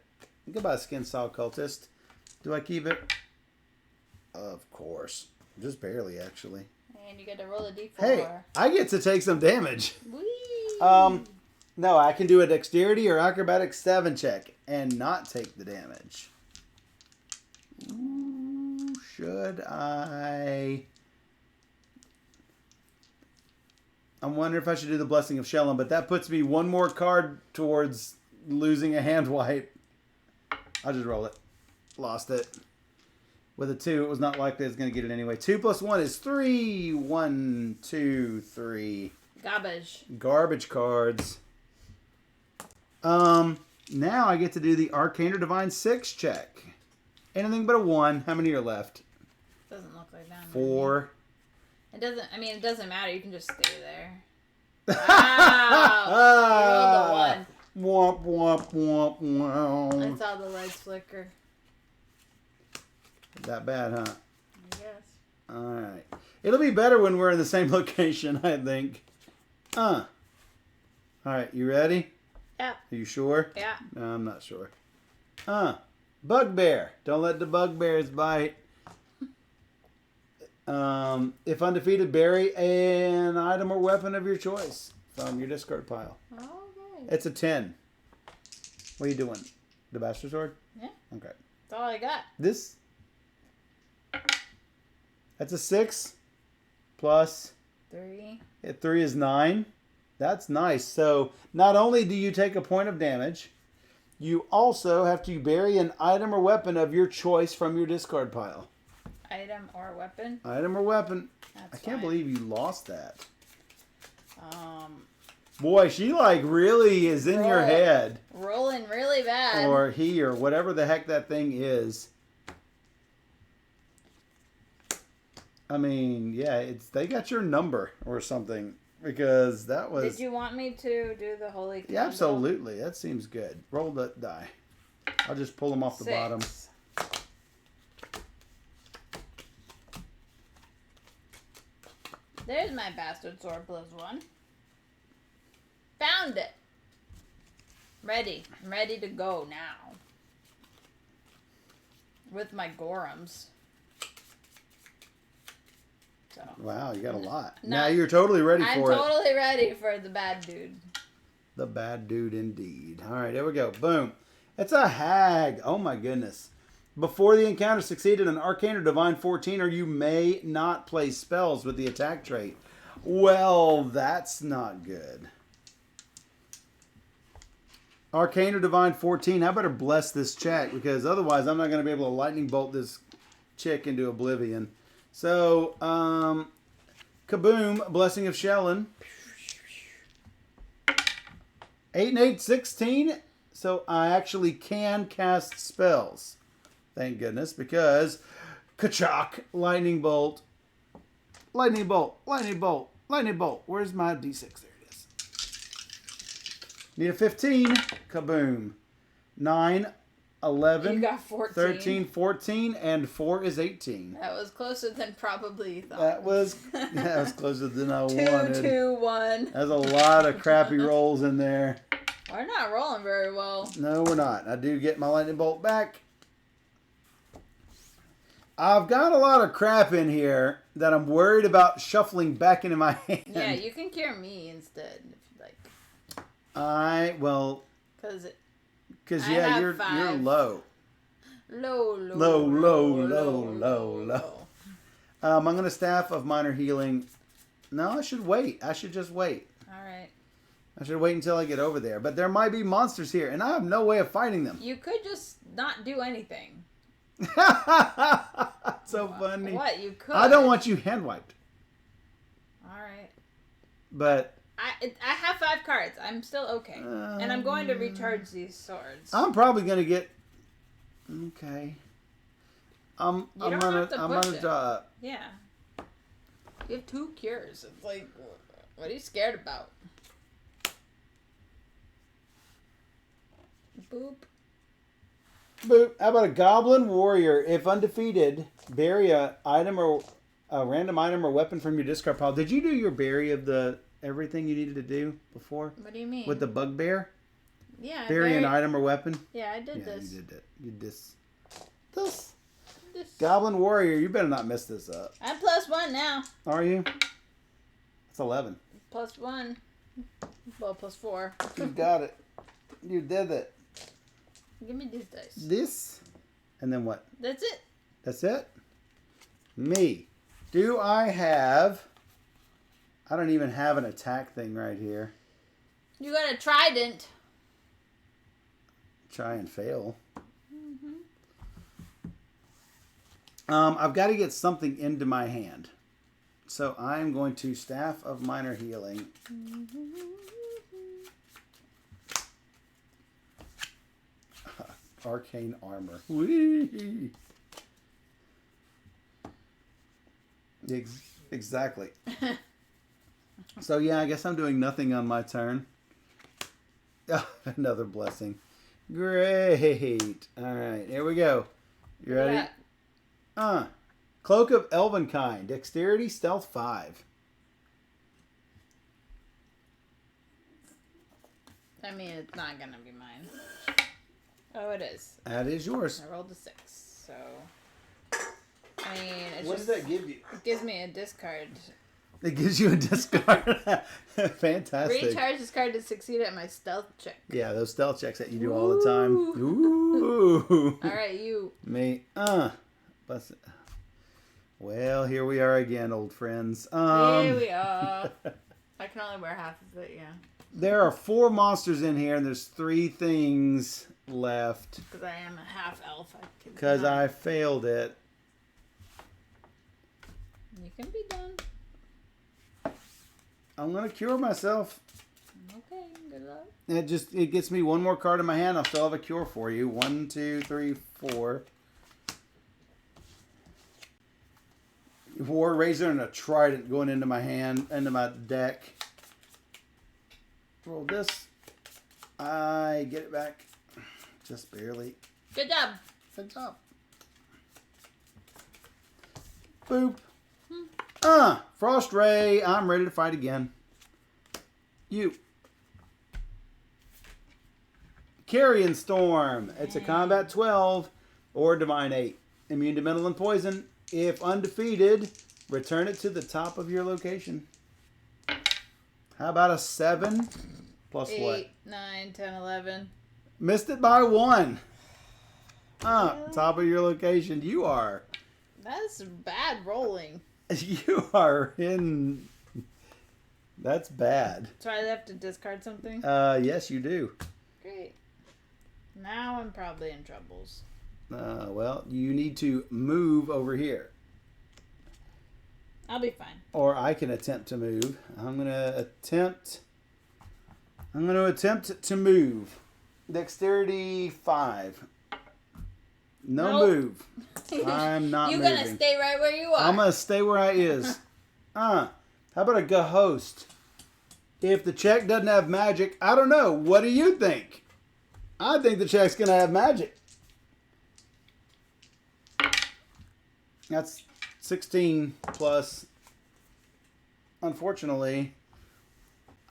Goodbye, Skinsaw Cultist. Do I keep it? Of course. Just barely, actually. And you get to roll a d4. Hey, I get to take some damage. Whee! No, I can do a Dexterity or Acrobatics 7 check and not take the damage. Ooh, should I... I'm wondering if I should do the Blessing of Shellam, but that puts me one more card towards losing a hand wipe. I'll just roll it. Lost it. With a 2, it was not likely I was going to get it anyway. 2 plus 1 is 3. 1, 2, 3. Garbage. Garbage cards. Now I get to do the Arcane or Divine 6 check. Anything but a 1. How many are left? Doesn't look like that. 4. It doesn't matter. You can just stay there. Wow! You rolled a 1. Womp, womp, womp, womp. I saw the lights flicker. That bad, huh? I guess. Alright. It'll be better when we're in the same location, I think. Alright, you ready? Yeah. Are you sure? Yeah. No, I'm not sure. Bugbear. Don't let the bugbears bite. If undefeated, bury an item or weapon of your choice from your discard pile. Okay. It's a 10. What are you doing? The Bastard Sword? Yeah. Okay. That's all I got. This. That's a 6 plus 3. 3 is 9. That's nice. So not only do you take a point of damage, you also have to bury an item or weapon of your choice from your discard pile. Item or weapon? Item or weapon. That's I can't fine. believe you lost that. Boy, she like really is in your head. Rolling really bad. Or he or whatever the heck that thing is. I mean, yeah, they got your number or something because that was. Did you want me to do the holy candle? Yeah, absolutely. That seems good. Roll the die. I'll just pull them off the 6. bottom. There's my Bastard Sword +1. Found it. Ready. I'm ready to go now. With my Gorums. So. Wow, you got a lot. Now you're totally ready for it. I'm totally ready for the bad dude. The bad dude indeed. All right, there we go. Boom. It's a hag. Oh my goodness. Before the encounter succeeded an arcane or divine 14, or you may not play spells with the attack trait. Well, that's not good. Arcane or divine 14. I better bless this chat because otherwise I'm not going to be able to lightning bolt this chick into oblivion. So, kaboom, Blessing of Shellen. 8 and 8, 16. So I actually can cast spells. Thank goodness, because Kachak, Lightning Bolt, Lightning Bolt, Lightning Bolt, Lightning Bolt. Where's my D6? There it is. Need a 15. Kaboom. 9, 11, you got 14. 13, 14, and 4 is 18. That was closer than probably you thought. That was closer than I wanted. 2, 2, 1. There's a lot of crappy rolls in there. We're not rolling very well. No, we're not. I do get my lightning bolt back. I've got a lot of crap in here that I'm worried about shuffling back into my hand. Yeah, you can cure me instead if you like. Because yeah, you're low. Low. I'm gonna staff of minor healing. No, I should wait. I should just wait. All right. I should wait until I get over there. But there might be monsters here, and I have no way of fighting them. You could just not do anything. So funny. What? You could. I don't want you hand wiped. All right. But I have 5 cards. I'm still okay. And I'm going to recharge these swords. I'm probably going to get... Okay. I'm gonna Yeah. You have 2 cures. It's like, what are you scared about? Boop. Boop. How about a Goblin Warrior? If undefeated, bury a random item or weapon from your discard pile. Did you do your bury of everything you needed to do before? What do you mean? With the bugbear? Yeah. Bury an item or weapon? Yeah, I did this. Yeah, you did it. You did this. Goblin Warrior, you better not mess this up. I'm +1 now. Are you? It's 11. +1. Well, +4. You got it. You did it. Give me these dice. This? And then what? That's it. That's it? Me. Do I have... I don't even have an attack thing right here. You got a trident. Try and fail. I've got to get something into my hand. So I'm going to Staff of Minor Healing. Arcane Armor. Whee! Exactly. So yeah, I guess I'm doing nothing on my turn. Another blessing. Great. All right, here we go. You ready? Cloak of Elven Kind. Dexterity, Stealth 5. I mean, it's not going to be mine. Oh, it is. That is yours. I rolled a 6, so... I mean, it's what does that give you? It gives me a discard It gives you a discard. Fantastic. Recharge this card to succeed at my stealth check. Yeah, those stealth checks that you do all the time. Ooh. All right, you. Me. Well, here we are again, old friends. Here we are. I can only wear half of it, yeah. There are 4 monsters in here, and there's 3 things left. Because I am a half elf. Because I failed it. You can be done. I'm going to cure myself. Okay, good luck. It gets me 1 more card in my hand. I'll still have a cure for you. 1, 2, 3, 4. War Razor and a Trident going into my hand, into my deck. Roll this. I get it back. Just barely. Good job. Good job. Boop. Frost Ray. I'm ready to fight again. You. Carrion Storm. It's a combat 12 or divine 8. Immune to mental and poison. If undefeated, return it to the top of your location. How about a 7? Plus 8, what? 9, 10, 11. Missed it by 1. Really? Top of your location. You are. That's bad rolling. You are in. That's bad. So I have to discard something? Yes, you do. Great. Now I'm probably in troubles. Well, you need to move over here. I'll be fine. Or I can attempt to move. I'm going to attempt to move. Dexterity 5. No Nope. move. I'm not moving. You're going to stay right where you are. I'm going to stay where I is. How about a ghost? If the check doesn't have magic, I don't know. What do you think? I think the check's going to have magic. That's 16 plus. Unfortunately,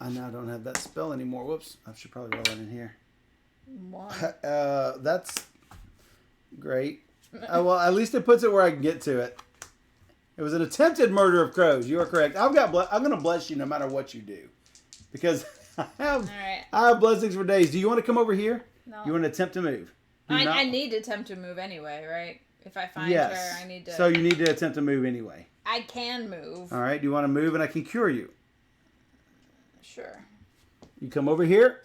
I now don't have that spell anymore. Whoops. I should probably roll it in here. 1. That's great. Well, at least it puts it where I can get to it. It was an attempted murder of crows. You are correct. I'm going to bless you no matter what you do. Because I have blessings for days. Do you want to come over here? No. You want to attempt to move? I need to attempt to move anyway, right? If I find her, I need to... So you need to attempt to move anyway. I can move. All right. Do you want to move and I can cure you? Sure. You come over here.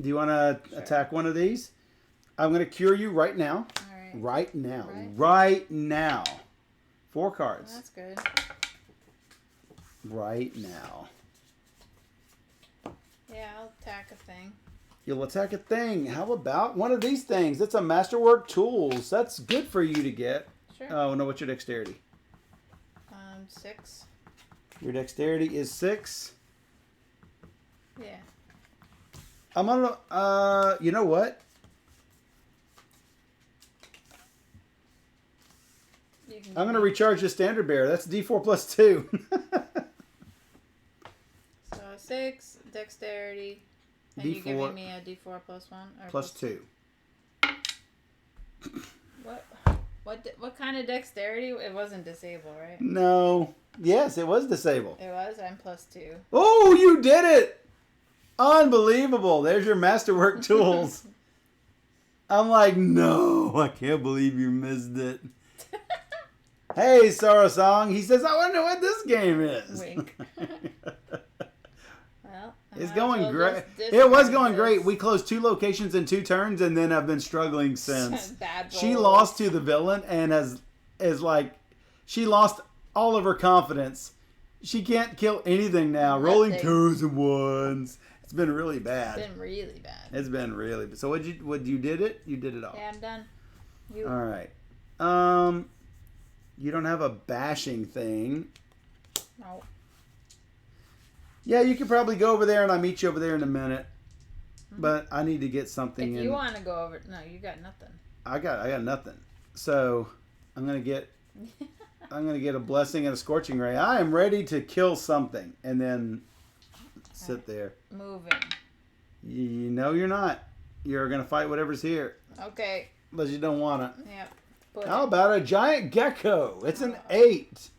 Do you want to attack one of these? I'm going to cure you right now. All right. Right now. Right now. 4 cards. Well, that's good. Right now. Yeah, I'll attack a thing. You'll attack a thing. How about one of these things? It's a Masterwork Tools. That's good for you to get. Sure. Oh, no, what's your dexterity? 6. Your dexterity is 6. Yeah. I'm gonna, you know what? I'm gonna recharge the standard bearer. That's D4 plus 2. So 6, dexterity. And D4. you giving me a D4 plus 1? Or plus 2. What kind of dexterity? It wasn't disable, right? No. Yes, it was disabled. It was? I'm plus 2. Oh, you did it! Unbelievable. There's your Masterwork Tools. I'm like, no, I can't believe you missed it. Hey, Sorrow Song. He says, I wonder what this game is. Wink. Well, it's going great. It was going great. We closed 2 locations in 2 turns, and then I've been struggling since. Bad She lost to the villain and she lost all of her confidence. She can't kill anything now. Rolling 2s and 1s. It's been really bad. It's been really bad. It's been really bad. So you did it? You did it all. Yeah, I'm done. All right. You don't have a bashing thing. No. Yeah, you could probably go over there, and I'll meet you over there in a minute. Mm-hmm. But I need to get something in. If you want to go over... No, you got nothing. I got nothing. So I'm going to get... I'm going to get a blessing and a scorching ray. I am ready to kill something. And then sit there. Moving. You know you're not. You're going to fight whatever's here. Okay. But you don't want to. Yep. How about a giant gecko? It's an 8.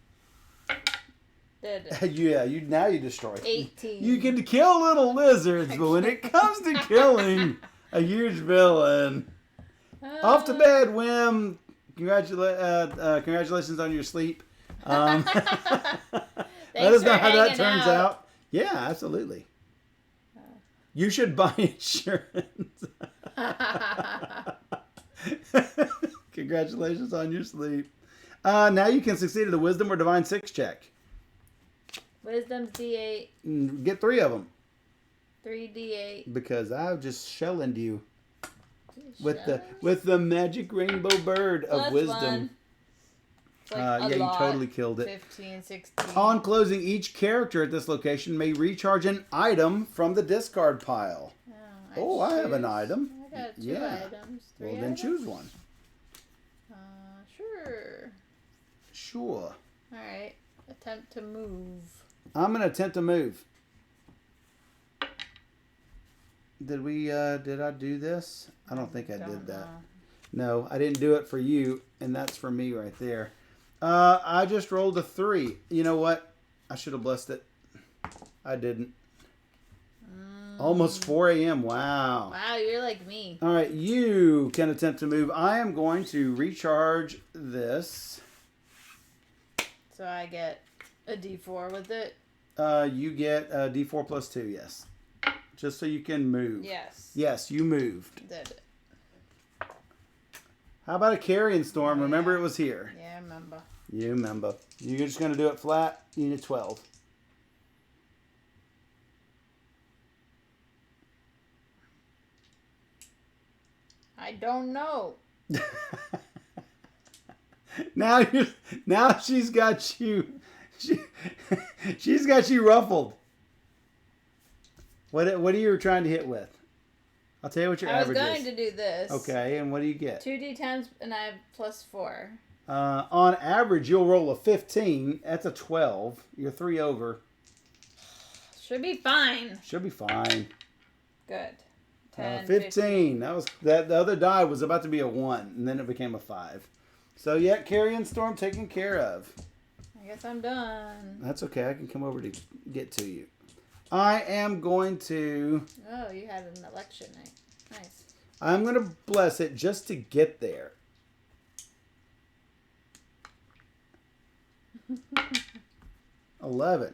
Did it? Yeah, now you destroy. 18. You get to kill little lizards, but when it comes to killing a huge villain, off to bed, Whim. Congratulations on your sleep. Let us know how that turns out. Yeah, absolutely. You should buy insurance. Congratulations on your sleep. Now you can succeed at a Wisdom or Divine 6 check. Wisdom's D8. Get 3 of them. 3D8. Because I've just shelling you with the magic rainbow bird of Plus wisdom. Like you totally killed it. 15, 16. On closing, each character at this location may recharge an item from the discard pile. I have an item. I got 2 items. 3 then items? choose one. Sure. Alright. Attempt to move. I'm going to attempt to move. Did I do this? I don't think I did that. No, I didn't do it for you, and that's for me right there. I just rolled a 3. You know what? I should have blessed it. I didn't. Almost 4 a.m. Wow. Wow, you're like me. All right, you can attempt to move. I am going to recharge this. So I get a D4 with it? You get a D4 plus 2, yes. Just so you can move. Yes. Yes, you moved. Did it. How about a carrion storm? Remember it was here. Yeah, I remember. You remember. You're just going to do it flat. You need 12. I don't know. Now she's got you. She's got you ruffled. What are you trying to hit with? I'll tell you what your average is. I was going to do this. Okay, and what do you get? 2d10s and I have plus 4. On average, you'll roll a 15. That's a 12. You're 3 over. Should be fine. Should be fine. Good. 10, 15. That was that. The other die was about to be a 1, and then it became a 5. So yeah, carrion storm taken care of. I guess I'm done. That's okay. I can come over to get to you. I am going to... Oh, you had an election night. Nice. I'm going to bless it just to get there. $11.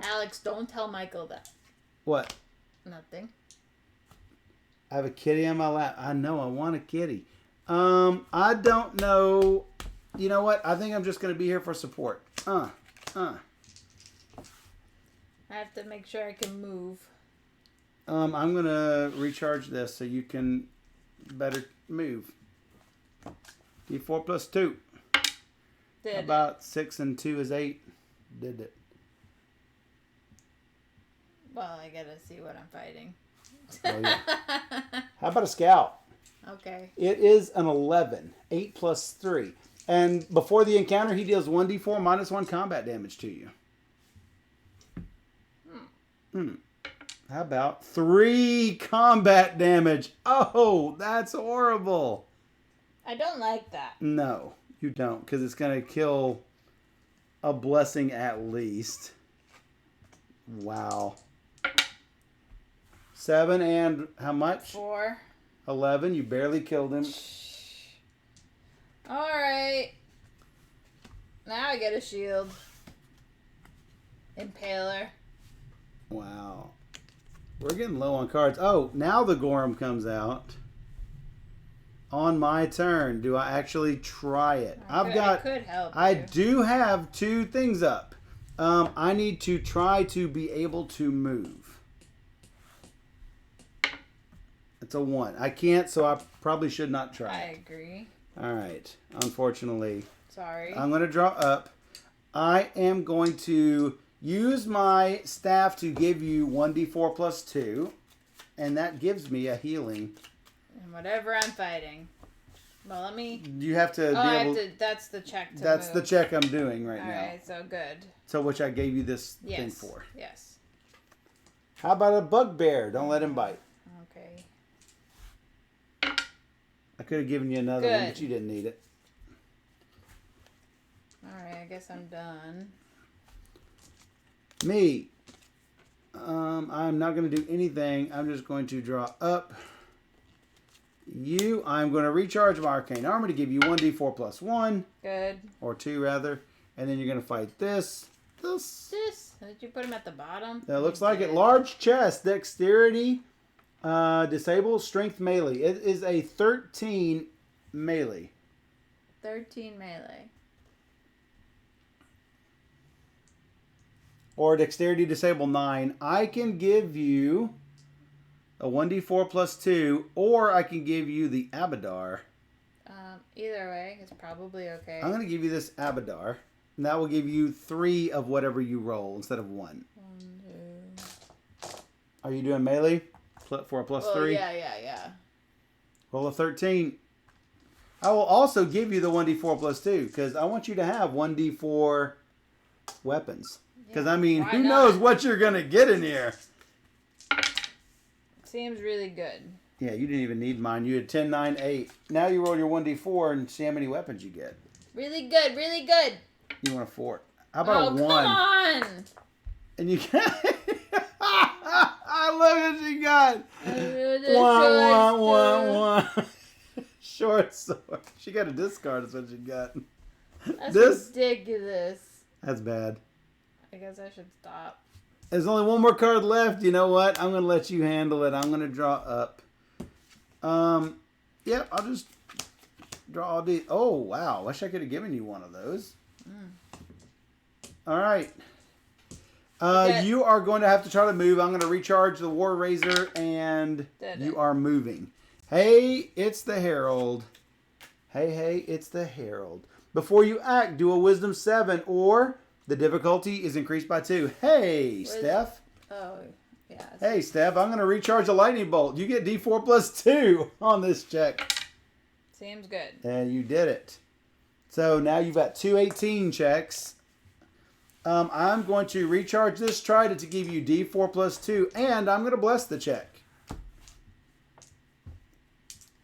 Alex, don't tell Michael that. What? Nothing. I have a kitty on my lap. I know. I want a kitty. I don't know. You know what? I think I'm just going to be here for support. I have to make sure I can move. I'm going to recharge this so you can better move. D4 plus 2. About 6 and 2 is 8. Did it. Well, I got to see what I'm fighting. Oh, yeah. How about a scout? Okay. It is an 11. 8 plus 3. And before the encounter, he deals 1d4 minus 1 combat damage to you. How about 3 combat damage? Oh, that's horrible. I don't like that. No, you don't, because it's going to kill a blessing at least. Wow. 7 and how much? 4. 11. You barely killed him. Alright. Now I get a shield. Impaler. Wow. We're getting low on cards. Oh, now the Gorham comes out. On my turn, do I actually try it? I could help I you. do have 2 things up. I need to try to be able to move. It's a 1. I can't, so I probably should not try. I agree. All right. Unfortunately. Sorry. I'm going to draw up. I am going to use my staff to give you 1d4 plus 2. And that gives me a healing. And whatever I'm fighting. Well, let me... You have to that's the check to That's move. the check I'm doing right now. Alright, so good. So which I gave you this thing for. Yes. How about a bugbear? Don't let him bite. Okay. I could have given you another one, but you didn't need it. Alright, I guess I'm done. Me. I'm not going to do anything. I'm just going to draw up. You. I'm going to recharge my Arcane Armor to give you 1d4 plus 1. Good. Or 2, rather. And then you're going to fight this. This. Did you put him at the bottom? That looks like it. Large chest. Dexterity. Disable. Strength melee. It is a 13 melee. 13 melee. Or dexterity disable 9. I can give you a 1d4 plus 2, or I can give you the Abadar. Either way, it's probably okay. I'm going to give you this Abadar, and that will give you 3 of whatever you roll instead of 1. 1, 2. Are you doing melee for a plus 3? Yeah. Roll a 13. I will also give you the 1d4 plus 2, because I want you to have 1d4 weapons. Because, I mean, who knows what you're going to get in here? Seems really good. Yeah, you didn't even need mine. You had 10, 9, 8. Now you roll your 1d4 and see how many weapons you get. Really good, really good. You want a 4. How about a 1? Come on! And you can't... Look what you got! One. Short sword. She got a discard is what she got. That's ridiculous. That's bad. I guess I should stop. There's only one more card left. You know what? I'm going to let you handle it. I'm going to draw up. Yep, I'll just draw all these. Oh, wow. Wish I could have given you one of those. All right. Okay. You are going to have to try to move. I'm going to recharge the War Razor, and you are moving. Hey, it's the Herald. Hey, it's the Herald. Before you act, do a Wisdom 7, or... the difficulty is increased by 2. Hey, Steph. Oh, yeah. Hey, Steph, I'm going to recharge a lightning bolt. You get D4 plus 2 on this check. Seems good. And you did it. So now you've got 2 18 checks. I'm going to recharge this trident to give you D4 plus 2, and I'm going to bless the check.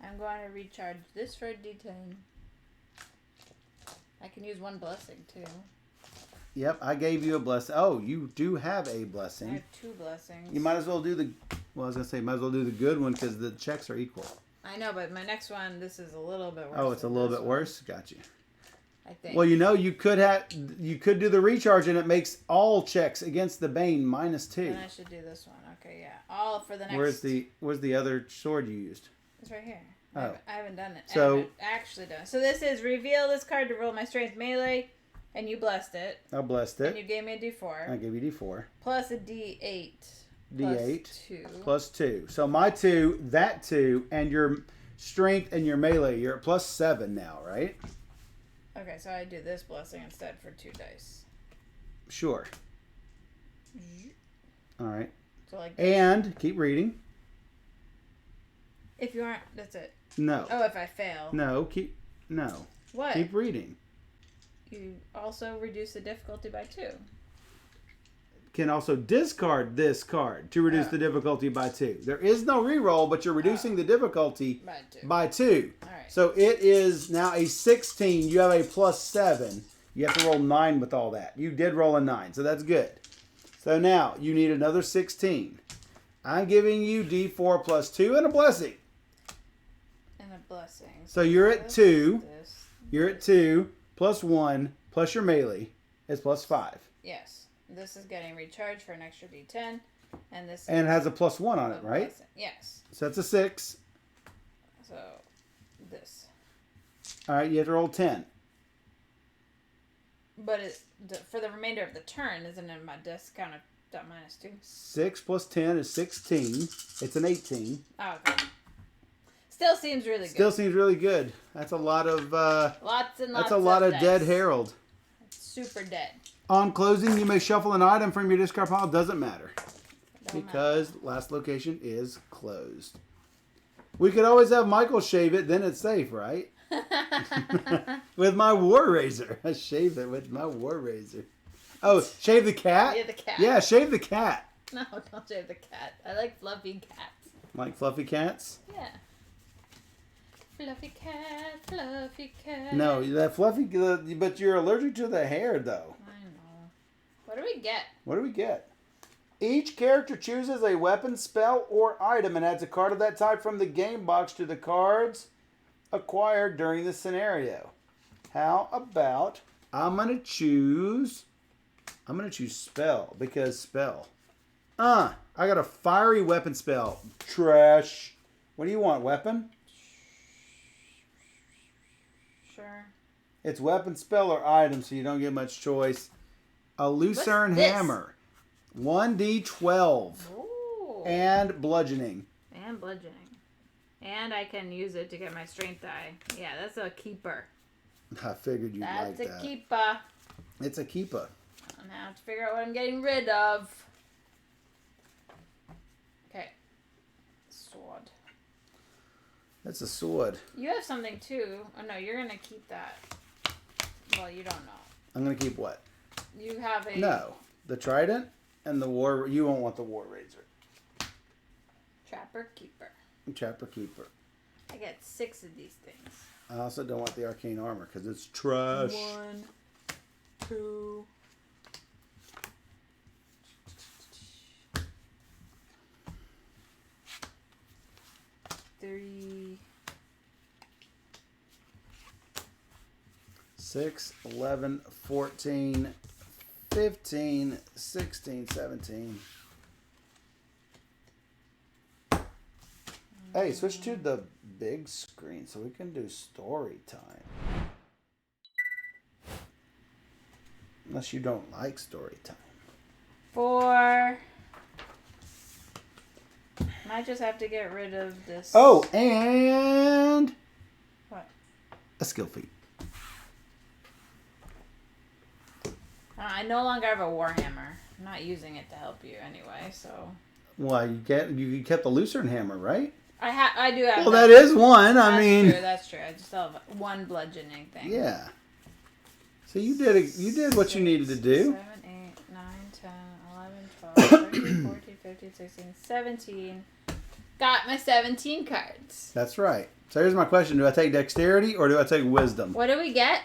I'm going to recharge this for a D10. I can use one blessing, too. Yep, I gave you a blessing. Oh, you do have a blessing. I have 2 blessings. You might as well do the... well, I was going to say, might as well do the good one because the checks are equal. I know, but my next one, this is a little bit worse. Oh, it's a little bit worse? Gotcha. I think. Well, you know, you could do the recharge and it makes all checks against the Bane -2. Then I should do this one. Okay, yeah. All for the next... Where's the other sword you used? It's right here. Oh. I haven't done it. So, I haven't actually done it. So this is reveal this card to roll my strength melee. And you blessed it. I blessed it. And you gave me a D4. I gave you D4. Plus a D8. D8. Plus 2. Plus 2. So my 2, that 2, and your strength and your melee, you're at plus 7 now, right? Okay, so I do this blessing instead for 2 dice. Sure. All right. So like and keep reading. If you aren't, that's it. No. Oh, if I fail. No. What? Keep reading. You also reduce the difficulty by 2. Can also discard this card to reduce the difficulty by 2. There is no reroll, but you're reducing the difficulty by 2. All right. So it is now a 16. You have a plus 7. You have to roll 9 with all that. You did roll a 9, so that's good. So now you need another 16. I'm giving you D4 plus 2 and a blessing. And a blessing. So you're at 2. You're at 2 plus 1 plus your melee is plus 5. Yes. This is getting recharged for an extra D10. And this and it has a plus 1 on it, right? Blessing. Yes. So that's a 6. So this. All right, you have to roll 10. But for the remainder of the turn, isn't it my discount of -2? 6 plus 10 is 16. It's an 18. Oh, okay. Still seems really good. Still seems really good. That's a lot of... lots and lots that's a lot of dice. dead Herald. Super dead. On closing, you may shuffle an item from your discard pile. Doesn't matter. Because last location is closed. We could always have Michael shave it, then it's safe, right? With my War Razor. I shaved it with my War Razor. Oh, shave the cat? Yeah, the cat. Yeah, shave the cat. No, don't shave the cat. I like fluffy cats. Like fluffy cats? Yeah. Fluffy cat, fluffy cat. No, that fluffy, but you're allergic to the hair, though. I know. What do we get? What do we get? Each character chooses a weapon, spell, or item and adds a card of that type from the game box to the cards acquired during the scenario. How about I'm gonna choose spell because spell. I got a fiery weapon spell. Trash. What do you want, weapon? Sure. It's weapon, spell, or item, so you don't get much choice. A Lucerne Hammer. 1d12. Ooh. And bludgeoning. And bludgeoning. And I can use it to get my strength die. Yeah, that's a keeper. I figured you'd like that. That's a keeper. It's a keeper. I now have to figure out what I'm getting rid of. Okay. Sword. That's a sword. You have something too. Oh no, you're going to keep that. Well, you don't know. I'm going to keep what? You have a... No. The trident and the war... You won't want the war razor. Trapper keeper. Trapper keeper. I get 6 of these things. I also don't want the arcane armor because it's trash. 1, 2... 3... 6, 11, 14, 15, 16, 17. Hey, switch to the big screen so we can do story time. Unless you don't like story time. 4. Might just have to get rid of this. Oh, and... What? A skill feat. I no longer have a warhammer. I'm not using it to help you anyway, so... Why, you kept the Lucerne Hammer, right? I do have. Well, that is one. That's true. I just still have 1 bludgeoning thing. Yeah. So you did what you needed to do. 7, 8, 9, 10, 11, 12, 13, 14, 15, 16, 17. Got my 17 cards. That's right. So here's my question. Do I take dexterity or do I take wisdom? What do we get?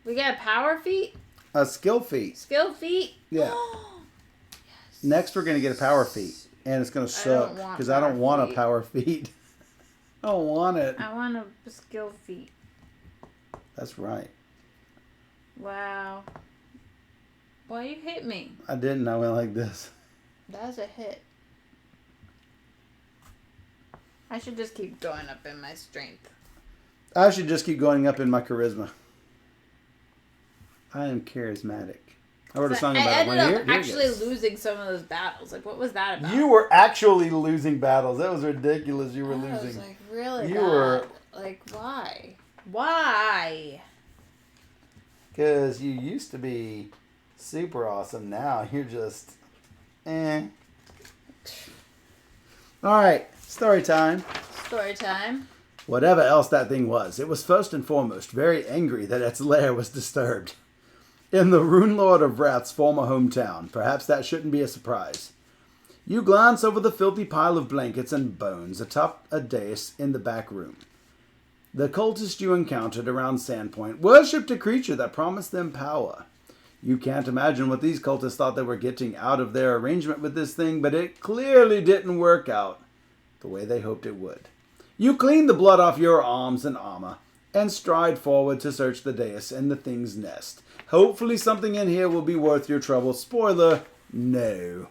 We get a power feat? A skill feat. Skill feat? Yeah. Yes. Next we're going to get a power feat. And it's going to suck because I don't want a power feat. I don't want it. I want a skill feat. That's right. Wow. Why you hit me? I didn't. I went like this. That was a hit. I should just keep going up in my strength. I should just keep going up in my charisma. I am charismatic. I wrote a song about it. I ended up actually losing some of those battles. Like, what was that about? You were actually losing battles. That was ridiculous. You were losing. I was like, really? You were. Like, why? Why? Because you used to be super awesome. Now you're just, eh. All right, story time. Story time. Whatever else that thing was, it was first and foremost very angry that its lair was disturbed. In the Runelords of Wrath's former hometown, perhaps that shouldn't be a surprise. You glance over the filthy pile of blankets and bones atop a dais in the back room. The cultist you encountered around Sandpoint worshipped a creature that promised them power. You can't imagine what these cultists thought they were getting out of their arrangement with this thing, but it clearly didn't work out the way they hoped it would. You clean the blood off your arms and armor and stride forward to search the dais and the thing's nest. Hopefully something in here will be worth your trouble. Spoiler, no.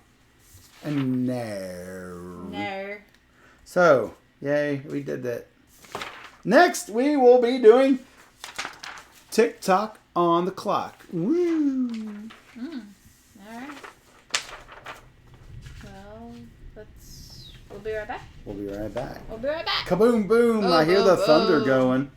And no. No. So, yay, we did that. Next, we will be doing tick-tock on the clock. Woo! All right. Well, we'll be right back. We'll be right back. We'll be right back. Kaboom, boom. Oh, I hear the boom, thunder boom. going.